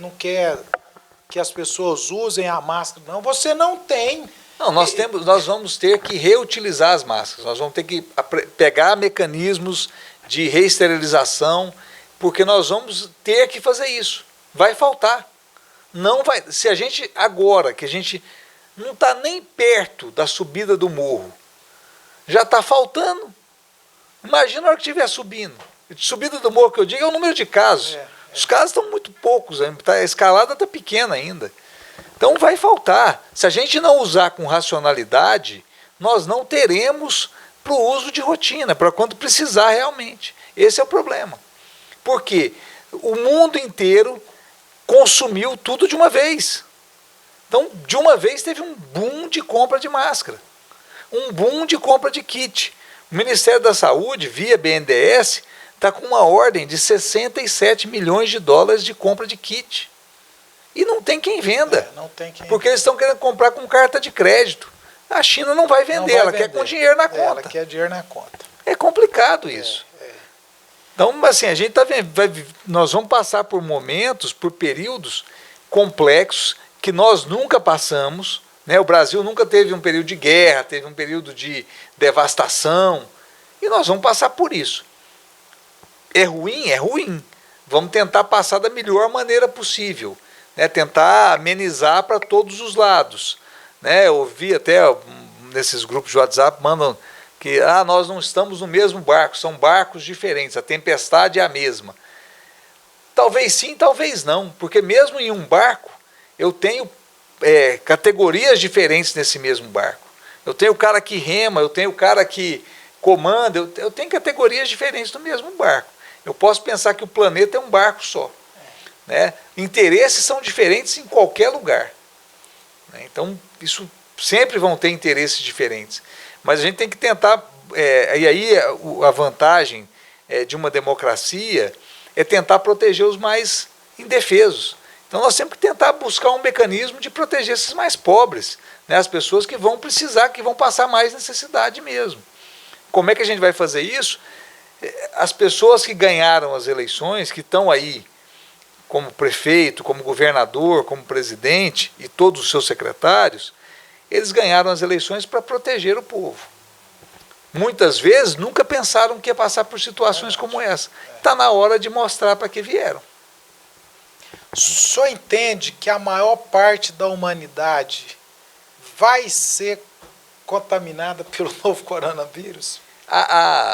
que as pessoas usem a máscara, não, você não tem. Não, nós vamos ter que reutilizar as máscaras, nós vamos ter que pegar mecanismos de reesterilização, porque nós vamos ter que fazer isso. Vai faltar. Não vai. Se a gente agora, que a gente não está nem perto da subida do morro, já está faltando. Imagina a hora que estiver subindo. Subida do morro que eu digo é o número de casos. Os casos estão muito poucos, a escalada está pequena ainda. Então vai faltar. Se a gente não usar com racionalidade, nós não teremos para o uso de rotina, para quando precisar realmente. Esse é o problema. Porque o mundo inteiro consumiu tudo de uma vez. Então, de uma vez teve um boom de compra de máscara, um boom de compra de kit. O Ministério da Saúde, via BNDES, está com uma ordem de 67 milhões de dólares de compra de kit. E não tem quem venda. Porque eles estão querendo comprar com carta de crédito. A China não vai vender, ela quer com dinheiro na conta. Ela quer dinheiro na conta. É complicado isso. Então, assim, a gente nós vamos passar por momentos, por períodos complexos que nós nunca passamos. Né? O Brasil nunca teve um período de guerra, teve um período de devastação. E nós vamos passar por isso. É ruim? É ruim. Vamos tentar passar da melhor maneira possível. Né? Tentar amenizar para todos os lados. Né? Eu vi até nesses grupos de WhatsApp, mandam que nós não estamos no mesmo barco, são barcos diferentes, a tempestade é a mesma. Talvez sim, talvez não, porque mesmo em um barco, eu tenho categorias diferentes nesse mesmo barco. Eu tenho o cara que rema, eu tenho o cara que comanda, eu tenho categorias diferentes no mesmo barco. Eu posso pensar que o planeta é um barco só. Né? Interesses são diferentes em qualquer lugar. Né? Então, isso sempre vão ter interesses diferentes. Mas a gente tem que tentar, e aí a vantagem de uma democracia é tentar proteger os mais indefesos. Então nós temos que tentar buscar um mecanismo de proteger esses mais pobres, né? As pessoas que vão precisar, que vão passar mais necessidade mesmo. Como é que a gente vai fazer isso? As pessoas que ganharam as eleições, que estão aí como prefeito, como governador, como presidente e todos os seus secretários, eles ganharam as eleições para proteger o povo. Muitas vezes nunca pensaram que ia passar por situações como essa. Está na hora de mostrar para que vieram. O senhor entende que a maior parte da humanidade vai ser contaminada pelo novo coronavírus?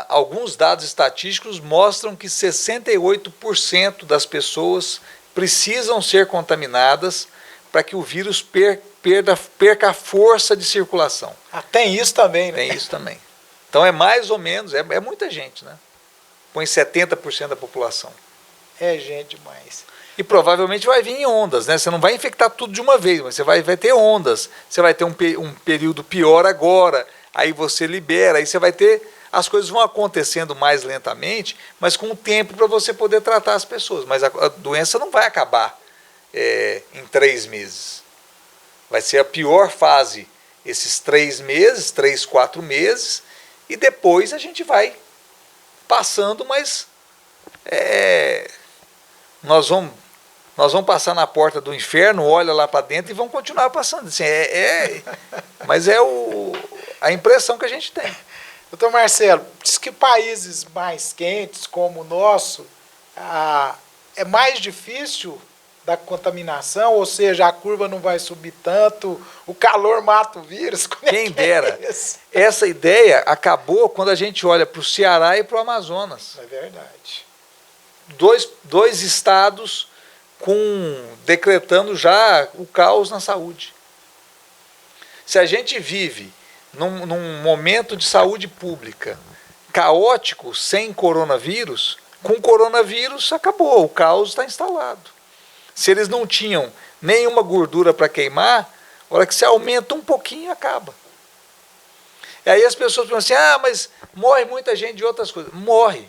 Alguns dados estatísticos mostram que 68% das pessoas precisam ser contaminadas para que o vírus perca a força de circulação. Tem isso também, né? Tem isso também. Então é mais ou menos, é muita gente, né? Põe 70% da população. É gente demais. E provavelmente vai vir em ondas, né? Você não vai infectar tudo de uma vez, mas você vai ter ondas. Você vai ter um período pior agora, aí você libera, aí você vai ter... As coisas vão acontecendo mais lentamente, mas com o tempo para você poder tratar as pessoas. Mas a doença não vai acabar em 3 meses. Vai ser a pior fase, esses 3 meses, 3, 4 meses, e depois a gente vai passando, mas nós vamos passar na porta do inferno, olha lá para dentro e vamos continuar passando. Assim, mas é a impressão que a gente tem. Doutor Marcelo, diz que países mais quentes, como o nosso, é mais difícil da contaminação, ou seja, a curva não vai subir tanto, o calor mata o vírus. Quem dera. Essa ideia acabou quando a gente olha para o Ceará e para o Amazonas. É verdade. Dois estados decretando já o caos na saúde. Se a gente vive num momento de saúde pública caótico, sem coronavírus, com coronavírus acabou, o caos está instalado. Se eles não tinham nenhuma gordura para queimar, a hora que se aumenta um pouquinho, acaba. E aí as pessoas pensam assim, mas morre muita gente de outras coisas. Morre.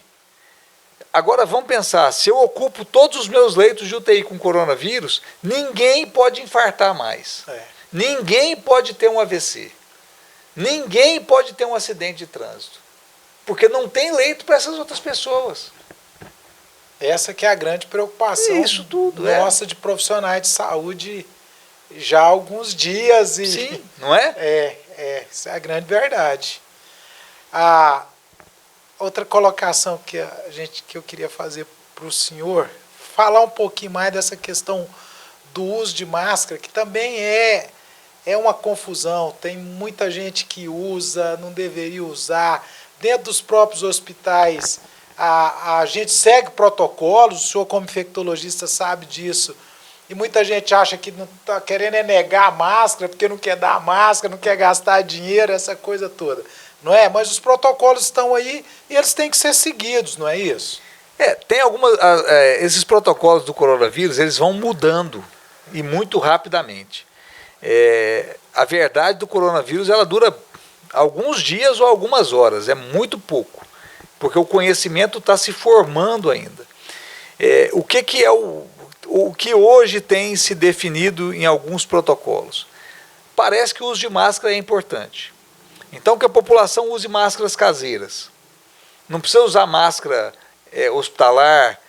Agora vamos pensar, se eu ocupo todos os meus leitos de UTI com coronavírus, ninguém pode infartar mais. Ninguém pode ter um AVC. Ninguém pode ter um acidente de trânsito. Porque não tem leito para essas outras pessoas. Essa que é a grande preocupação isso tudo, nossa de profissionais de saúde já há alguns dias. Sim, não é? Isso é a grande verdade. Outra colocação que eu queria fazer para o senhor, falar um pouquinho mais dessa questão do uso de máscara, que também é uma confusão. Tem muita gente que usa, não deveria usar. Dentro dos próprios hospitais, a gente segue protocolos, o senhor como infectologista sabe disso, e muita gente acha que não está querendo negar a máscara, porque não quer dar a máscara, não quer gastar dinheiro, essa coisa toda. Não é? Mas os protocolos estão aí e eles têm que ser seguidos, não é isso? Tem esses protocolos do coronavírus, eles vão mudando, e muito rapidamente. A verdade do coronavírus, ela dura alguns dias ou algumas horas, é muito pouco, porque o conhecimento está se formando ainda. O que hoje tem se definido em alguns protocolos? Parece que o uso de máscara é importante. Então que a população use máscaras caseiras. Não precisa usar máscara hospitalar,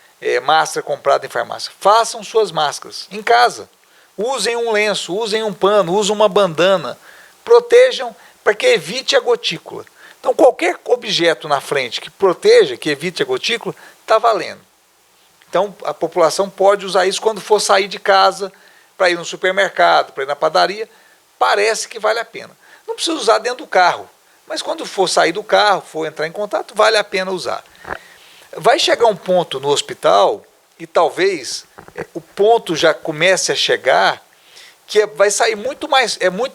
máscara comprada em farmácia. Façam suas máscaras em casa. Usem um lenço, usem um pano, usem uma bandana. Protejam para que evite a gotícula. Então qualquer objeto na frente que proteja, que evite a gotícula, está valendo. Então a população pode usar isso quando for sair de casa, para ir no supermercado, para ir na padaria. Parece que vale a pena. não precisa usar dentro do carro. Mas quando for sair do carro, for entrar em contato, vale a pena usar. Vai chegar um ponto no hospital, e talvez o ponto já comece a chegar, que vai sair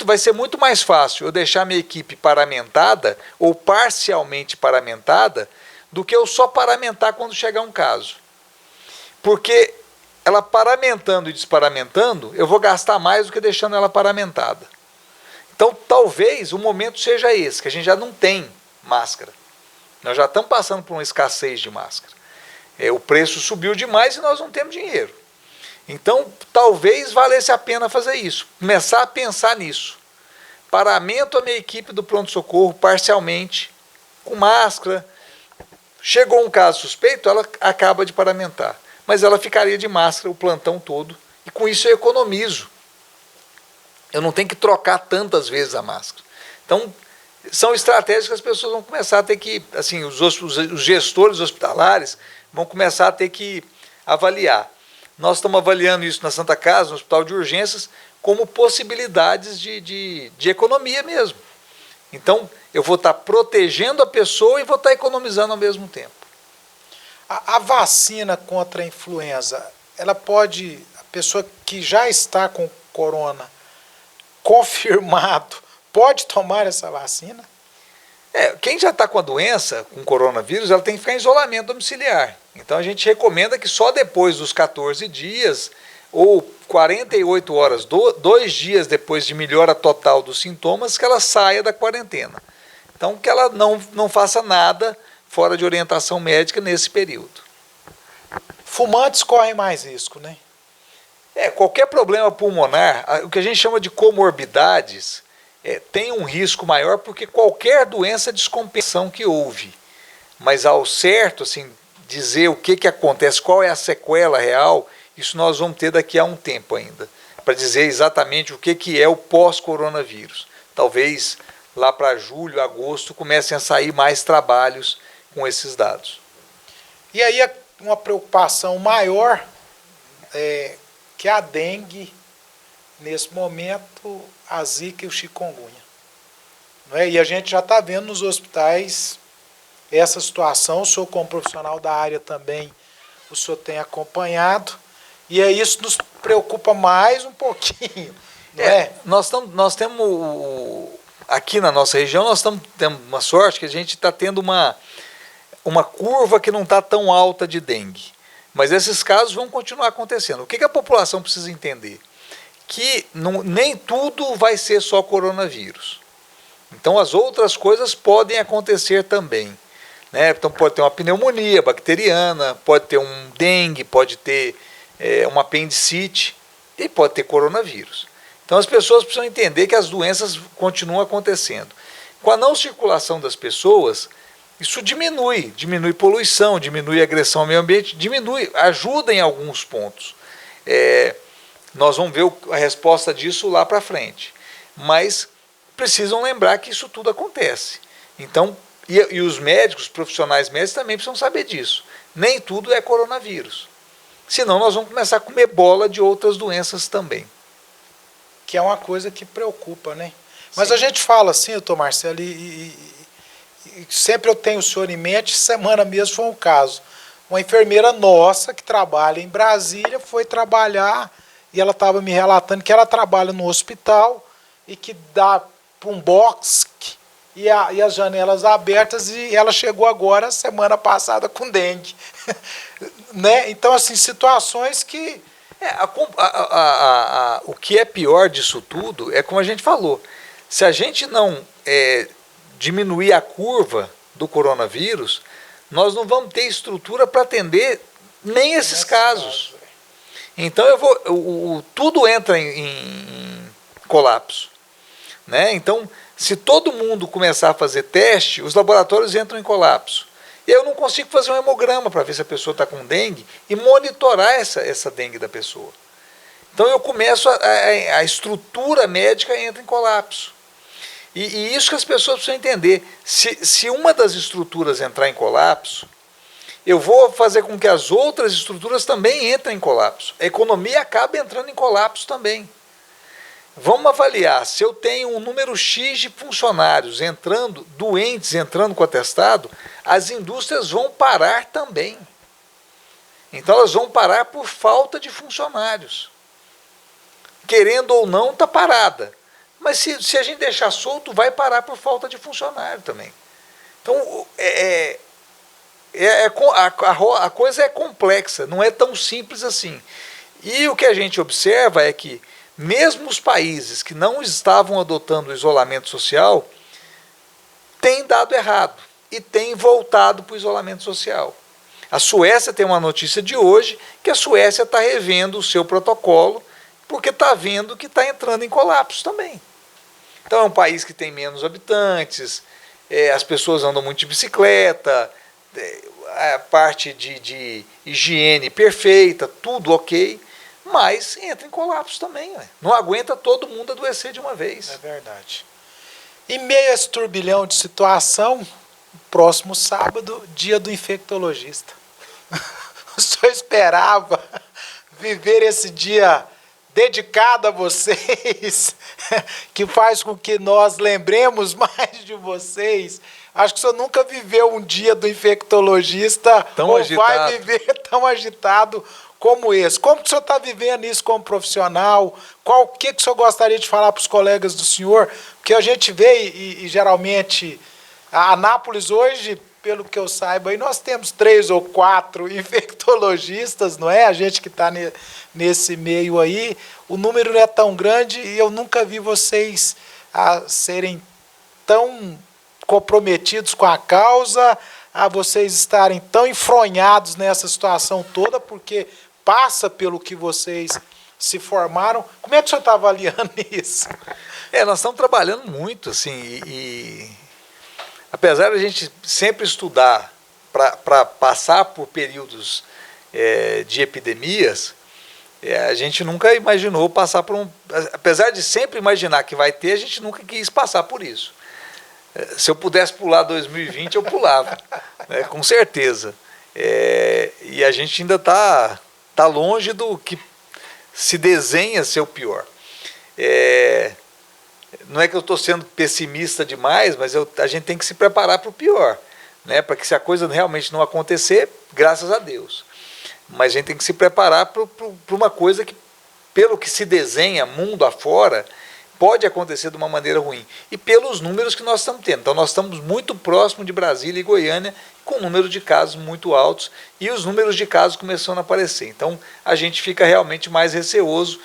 vai ser muito mais fácil eu deixar minha equipe paramentada, ou parcialmente paramentada, do que eu só paramentar quando chegar um caso. Porque ela paramentando e desparamentando, eu vou gastar mais do que deixando ela paramentada. Então, talvez o momento seja esse, que a gente já não tem máscara. Nós já estamos passando por uma escassez de máscara. O preço subiu demais e nós não temos dinheiro. Então, talvez valesse a pena fazer isso, começar a pensar nisso. Paramento a minha equipe do pronto-socorro parcialmente, com máscara. Chegou um caso suspeito, ela acaba de paramentar. Mas ela ficaria de máscara o plantão todo, e com isso eu economizo. Eu não tenho que trocar tantas vezes a máscara. Então, são estratégias que as pessoas vão começar a ter que, assim, os gestores hospitalares vão começar a ter que avaliar. Nós estamos avaliando isso na Santa Casa, no Hospital de Urgências, como possibilidades de economia mesmo. Então, eu vou estar protegendo a pessoa e vou estar economizando ao mesmo tempo. A vacina contra a influenza, ela pode, a pessoa que já está com corona confirmado, pode tomar essa vacina? Quem já está com a doença, com coronavírus, ela tem que ficar em isolamento domiciliar. Então a gente recomenda que só depois dos 14 dias ou 48 horas, 2 dias depois de melhora total dos sintomas, que ela saia da quarentena. Então que ela não faça nada fora de orientação médica nesse período. Fumantes correm mais risco, né? Qualquer problema pulmonar, o que a gente chama de comorbidades, tem um risco maior porque qualquer doença de descompensação que houve. Mas ao certo, assim, dizer o que acontece, qual é a sequela real, isso nós vamos ter daqui a um tempo ainda, para dizer exatamente o que é o pós-coronavírus. Talvez lá para julho, agosto, comecem a sair mais trabalhos com esses dados. E aí uma preocupação maior que a dengue, nesse momento, a zika e o chikungunya. Não é? E a gente já está vendo nos hospitais essa situação. O senhor, como profissional da área também, o senhor tem acompanhado, e isso nos preocupa mais um pouquinho. Não é? Nós temos, aqui na nossa região, temos uma sorte que a gente está tendo uma curva que não está tão alta de dengue. Mas esses casos vão continuar acontecendo. O que a população precisa entender? Que nem tudo vai ser só coronavírus. Então as outras coisas podem acontecer também. Né? Então pode ter uma pneumonia bacteriana, pode ter um dengue, pode ter uma apendicite e pode ter coronavírus. Então as pessoas precisam entender que as doenças continuam acontecendo. Com a não circulação das pessoas, isso diminui poluição, diminui agressão ao meio ambiente, ajuda em alguns pontos. Nós vamos ver a resposta disso lá para frente. Mas precisam lembrar que isso tudo acontece. Então, e os médicos, profissionais médicos também precisam saber disso. Nem tudo é coronavírus. Senão nós vamos começar a comer bola de outras doenças também. Que é uma coisa que preocupa, né? Mas a gente fala assim, doutor Marcelo, e sempre eu tenho o senhor em mente, semana mesmo foi um caso. Uma enfermeira nossa que trabalha em Brasília foi trabalhar e ela estava me relatando que ela trabalha no hospital e que dá para um box e as janelas abertas, e ela chegou agora, semana passada, com dengue. Né? Então, assim, situações que... o que é pior disso tudo é como a gente falou. Se a gente não diminuir a curva do coronavírus, nós não vamos ter estrutura para atender nem esses casos. Então tudo entra em colapso. Né? Então, se todo mundo começar a fazer teste, os laboratórios entram em colapso. E eu não consigo fazer um hemograma para ver se a pessoa está com dengue e monitorar essa dengue da pessoa. Então eu começo, a estrutura médica entra em colapso. E isso que as pessoas precisam entender. Se uma das estruturas entrar em colapso, eu vou fazer com que as outras estruturas também entrem em colapso. A economia acaba entrando em colapso também. Vamos avaliar, se eu tenho um número X de funcionários doentes entrando com atestado, as indústrias vão parar também. Então elas vão parar por falta de funcionários. Querendo ou não, está parada. Mas se a gente deixar solto, vai parar por falta de funcionário também. Então, a coisa é complexa, não é tão simples assim. E o que a gente observa é que, mesmo os países que não estavam adotando o isolamento social, têm dado errado e têm voltado para o isolamento social. A Suécia tem uma notícia de hoje que a Suécia está revendo o seu protocolo porque está vendo que está entrando em colapso também. Então é um país que tem menos habitantes, as pessoas andam muito de bicicleta, a parte de higiene perfeita, tudo ok, mas entra em colapso também. Não aguenta todo mundo adoecer de uma vez. É verdade. Em meio a esse turbilhão de situação, próximo sábado, dia do infectologista. O senhor esperava viver esse dia dedicado a vocês, que faz com que nós lembremos mais de vocês? Acho que o senhor nunca viveu um dia do infectologista tão ou agitado. Vai viver tão agitado como esse. Como que o senhor está vivendo isso como profissional? O que o senhor gostaria de falar para os colegas do senhor? Porque a gente vê e geralmente a Anápolis hoje, pelo que eu saiba, aí nós temos 3 ou 4 infectologistas, não é? A gente que está nesse meio aí, o número não é tão grande e eu nunca vi vocês serem tão comprometidos com a causa, a vocês estarem tão enfronhados nessa situação toda, porque passa pelo que vocês se formaram. Como é que o senhor está avaliando isso? Nós estamos trabalhando muito, assim, e apesar de a gente sempre estudar para passar por períodos de epidemias, a gente nunca imaginou passar por apesar de sempre imaginar que vai ter, a gente nunca quis passar por isso. Se eu pudesse pular 2020, eu pulava, né, com certeza. E a gente ainda está longe do que se desenha ser o pior. Não é que eu estou sendo pessimista demais, mas a gente tem que se preparar para o pior, né, para que se a coisa realmente não acontecer, graças a Deus. Mas a gente tem que se preparar para uma coisa que, pelo que se desenha mundo afora, pode acontecer de uma maneira ruim. E pelos números que nós estamos tendo. Então nós estamos muito próximo de Brasília e Goiânia, com um número de casos muito altos, e os números de casos começando a aparecer. Então a gente fica realmente mais receoso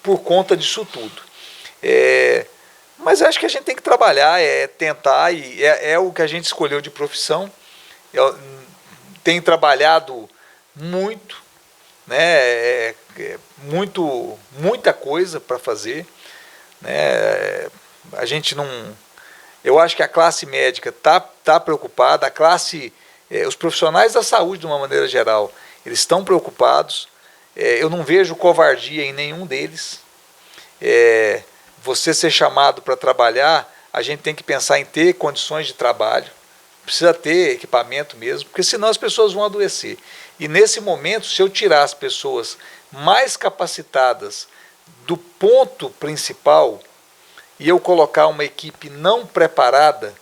por conta disso tudo. Mas acho que a gente tem que trabalhar, tentar, e é o que a gente escolheu de profissão. Eu tenho trabalhado muito, né, muita coisa para fazer, né, a gente não, eu acho que a classe médica tá preocupada, os profissionais da saúde de uma maneira geral, eles estão preocupados, eu não vejo covardia em nenhum deles. Você ser chamado para trabalhar, a gente tem que pensar em ter condições de trabalho, precisa ter equipamento mesmo, porque senão as pessoas vão adoecer. E nesse momento, se eu tirar as pessoas mais capacitadas do ponto principal e eu colocar uma equipe não preparada,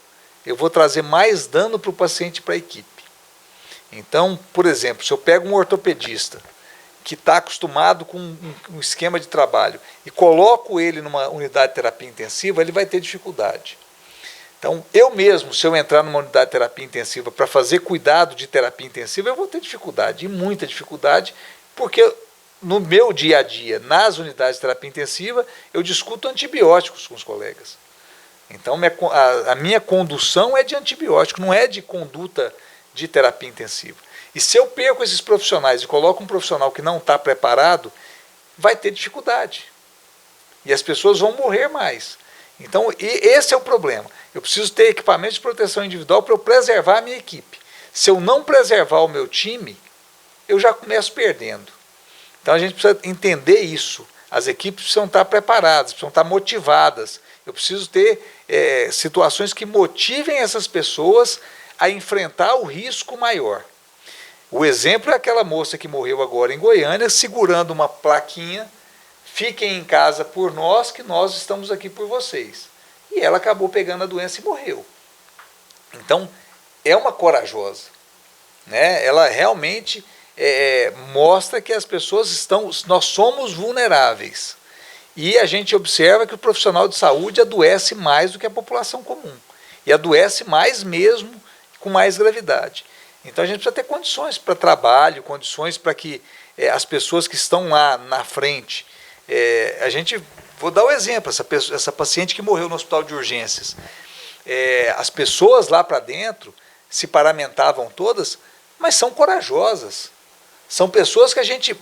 eu vou trazer mais dano para o paciente e para a equipe. Então, por exemplo, se eu pego um ortopedista que está acostumado com um esquema de trabalho e coloco ele numa unidade de terapia intensiva, ele vai ter dificuldade. Então, eu mesmo, se eu entrar numa unidade de terapia intensiva para fazer cuidado de terapia intensiva, eu vou ter dificuldade, e muita dificuldade, porque no meu dia a dia, nas unidades de terapia intensiva, eu discuto antibióticos com os colegas. Então, a minha condução é de antibiótico, não é de conduta de terapia intensiva. E se eu perco esses profissionais e coloco um profissional que não está preparado, vai ter dificuldade. E as pessoas vão morrer mais. Então, esse é o problema. Eu preciso ter equipamento de proteção individual para eu preservar a minha equipe. Se eu não preservar o meu time, eu já começo perdendo. Então a gente precisa entender isso. As equipes precisam estar preparadas, precisam estar motivadas. Eu preciso ter situações que motivem essas pessoas a enfrentar o risco maior. O exemplo é aquela moça que morreu agora em Goiânia, segurando uma plaquinha, fiquem em casa por nós, que nós estamos aqui por vocês. E ela acabou pegando a doença e morreu. Então, é uma corajosa, né? Ela realmente mostra que as pessoas nós somos vulneráveis. E a gente observa que o profissional de saúde adoece mais do que a população comum. E adoece mais mesmo, com mais gravidade. Então a gente precisa ter condições para trabalho, condições para que as pessoas que estão lá na frente, vou dar um exemplo, essa paciente que morreu no hospital de urgências, as pessoas lá para dentro se paramentavam todas, mas são corajosas. São pessoas que a gente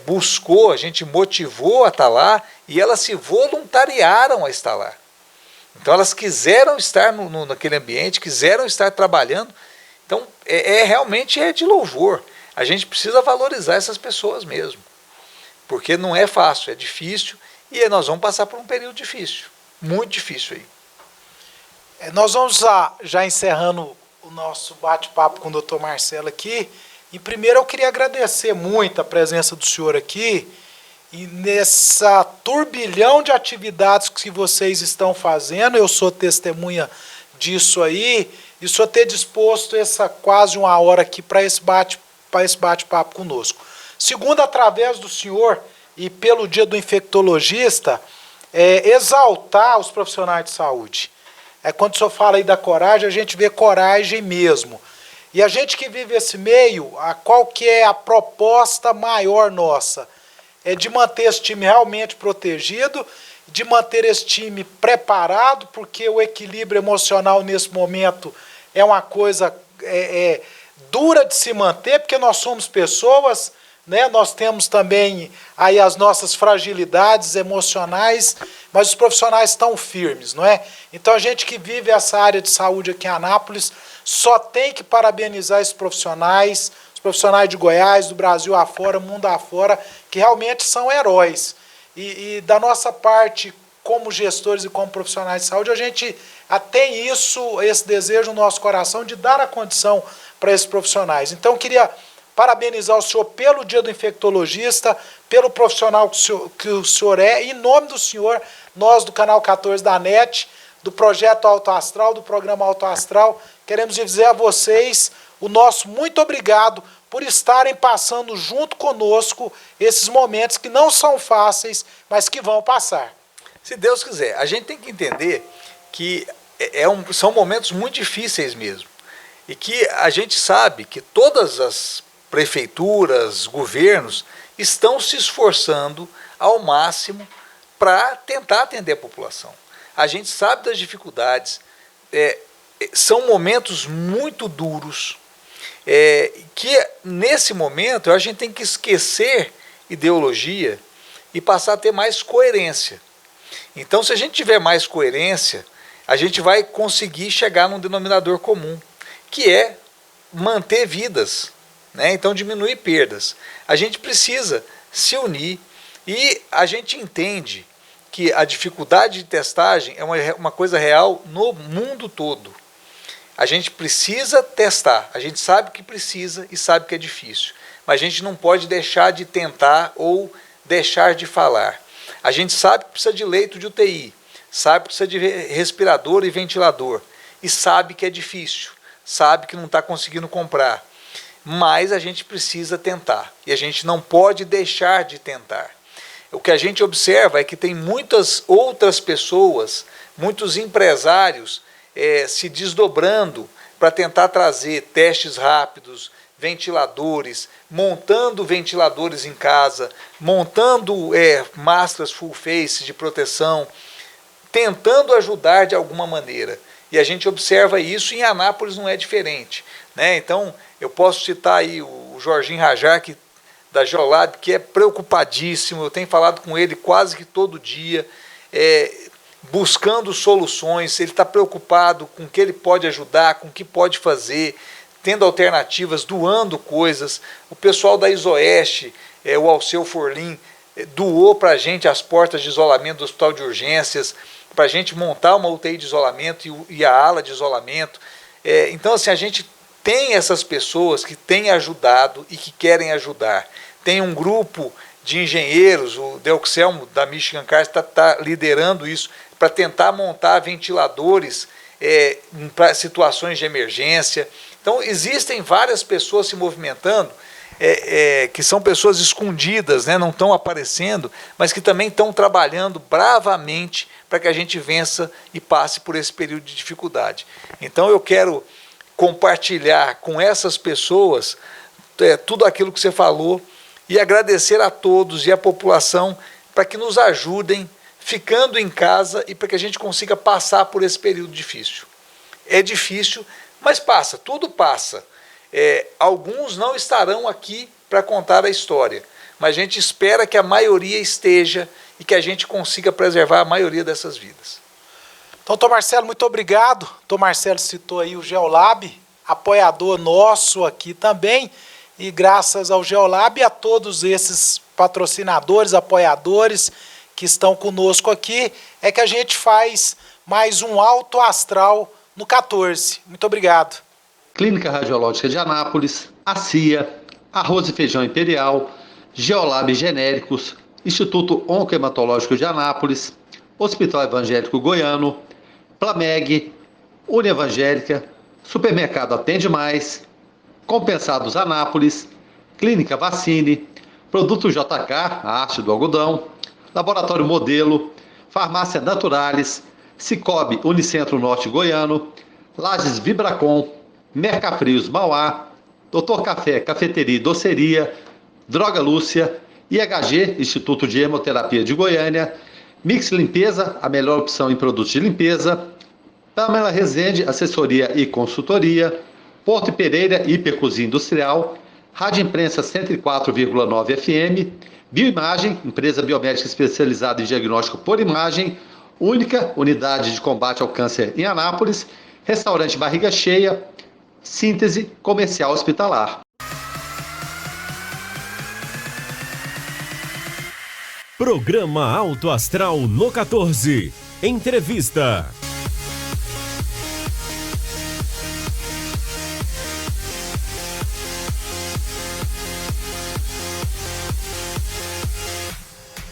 buscou, a gente motivou a estar lá e elas se voluntariaram a estar lá. Então elas quiseram estar naquele ambiente, quiseram estar trabalhando. Então realmente é de louvor. A gente precisa valorizar essas pessoas mesmo. Porque não é fácil, é difícil e nós vamos passar por um período difícil. Muito difícil aí. Nós vamos já encerrando o nosso bate-papo com o Dr. Marcelo aqui. E primeiro eu queria agradecer muito a presença do senhor aqui e nessa turbilhão de atividades que vocês estão fazendo, eu sou testemunha disso aí, e o senhor ter disposto essa quase uma hora aqui para esse bate-papo conosco. Segundo, através do senhor e pelo Dia do Infectologista, exaltar os profissionais de saúde. Quando o senhor fala aí da coragem, a gente vê coragem mesmo. E a gente que vive esse meio, qual que é a proposta maior nossa? É de manter esse time realmente protegido, de manter esse time preparado, porque o equilíbrio emocional nesse momento é uma coisa dura de se manter, porque nós somos pessoas, né? Nós temos também aí as nossas fragilidades emocionais, mas os profissionais estão firmes, não é? Então a gente que vive essa área de saúde aqui em Anápolis só tem que parabenizar esses profissionais, os profissionais de Goiás, do Brasil afora, mundo afora, que realmente são heróis. E da nossa parte, como gestores e como profissionais de saúde, a gente tem esse desejo no nosso coração de dar a condição para esses profissionais. Então eu queria parabenizar o senhor pelo Dia do Infectologista, pelo profissional que o senhor é, e em nome do senhor, nós do Canal 14 da NET, do Projeto Alto Astral, do Programa Alto Astral, queremos dizer a vocês o nosso muito obrigado por estarem passando junto conosco esses momentos que não são fáceis, mas que vão passar. Se Deus quiser, a gente tem que entender que são momentos muito difíceis mesmo. E que a gente sabe que todas as prefeituras, governos, estão se esforçando ao máximo para tentar atender a população. A gente sabe das dificuldades, são momentos muito duros, que nesse momento a gente tem que esquecer ideologia e passar a ter mais coerência. Então, se a gente tiver mais coerência, a gente vai conseguir chegar num denominador comum, que é manter vidas, né? Então diminuir perdas. A gente precisa se unir e a gente entende que a dificuldade de testagem é uma coisa real no mundo todo. A gente precisa testar, a gente sabe que precisa e sabe que é difícil, mas a gente não pode deixar de tentar ou deixar de falar. A gente sabe que precisa de leito de UTI, sabe que precisa de respirador e ventilador, e sabe que é difícil, sabe que não está conseguindo comprar, mas a gente precisa tentar, e a gente não pode deixar de tentar. O que a gente observa é que tem muitas outras pessoas, muitos empresários se desdobrando para tentar trazer testes rápidos, ventiladores, montando ventiladores em casa, montando máscaras full face de proteção, tentando ajudar de alguma maneira. E a gente observa isso e em Anápolis não é diferente, né? Então, eu posso citar aí o Jorginho Rajar, da Geolab, que é preocupadíssimo, eu tenho falado com ele quase que todo dia, buscando soluções, ele está preocupado com o que ele pode ajudar, com o que pode fazer, tendo alternativas, doando coisas. O pessoal da Isoeste, o Alceu Forlim, doou para a gente as portas de isolamento do hospital de urgências, para a gente montar uma UTI de isolamento e a ala de isolamento. Então, assim, a gente tem essas pessoas que têm ajudado e que querem ajudar. Tem um grupo de engenheiros, o Delxelmo da Michigan Cars está liderando isso para tentar montar ventiladores para situações de emergência. Então, existem várias pessoas se movimentando, que são pessoas escondidas, né, não estão aparecendo, mas que também estão trabalhando bravamente para que a gente vença e passe por esse período de dificuldade. Então, eu quero compartilhar com essas pessoas tudo aquilo que você falou e agradecer a todos e a população para que nos ajudem ficando em casa e para que a gente consiga passar por esse período difícil. É difícil, mas passa, tudo passa. Alguns não estarão aqui para contar a história, mas a gente espera que a maioria esteja e que a gente consiga preservar a maioria dessas vidas. Então, Tom Marcelo, muito obrigado. Tom Marcelo citou aí o Geolab, apoiador nosso aqui também, e graças ao Geolab e a todos esses patrocinadores, apoiadores que estão conosco aqui, é que a gente faz mais um Alto Astral no 14. Muito obrigado. Clínica Radiológica de Anápolis, a CIA, Arroz e Feijão Imperial, Geolab Genéricos, Instituto Oncohematológico de Anápolis, Hospital Evangélico Goiano, Plameg, Unievangélica, Supermercado Atende Mais, Compensados Anápolis, Clínica Vacine, Produto JK, a arte do algodão, Laboratório Modelo, Farmácia Naturalis, Cicobi Unicentro Norte Goiano, Lages Vibracom, Mercafrios Mauá, Doutor Café, Cafeteria e Doceria, Droga Lúcia, IHG, Instituto de Hemoterapia de Goiânia, Mix Limpeza, a melhor opção em produtos de limpeza, Pamela Rezende, assessoria e consultoria, Porto Pereira, Hipercozinha Industrial, Rádio Imprensa 104,9 FM, Bioimagem, empresa biomédica especializada em diagnóstico por imagem, única unidade de combate ao câncer em Anápolis, Restaurante Barriga Cheia, Síntese Comercial Hospitalar. Programa Alto Astral no 14. Entrevista.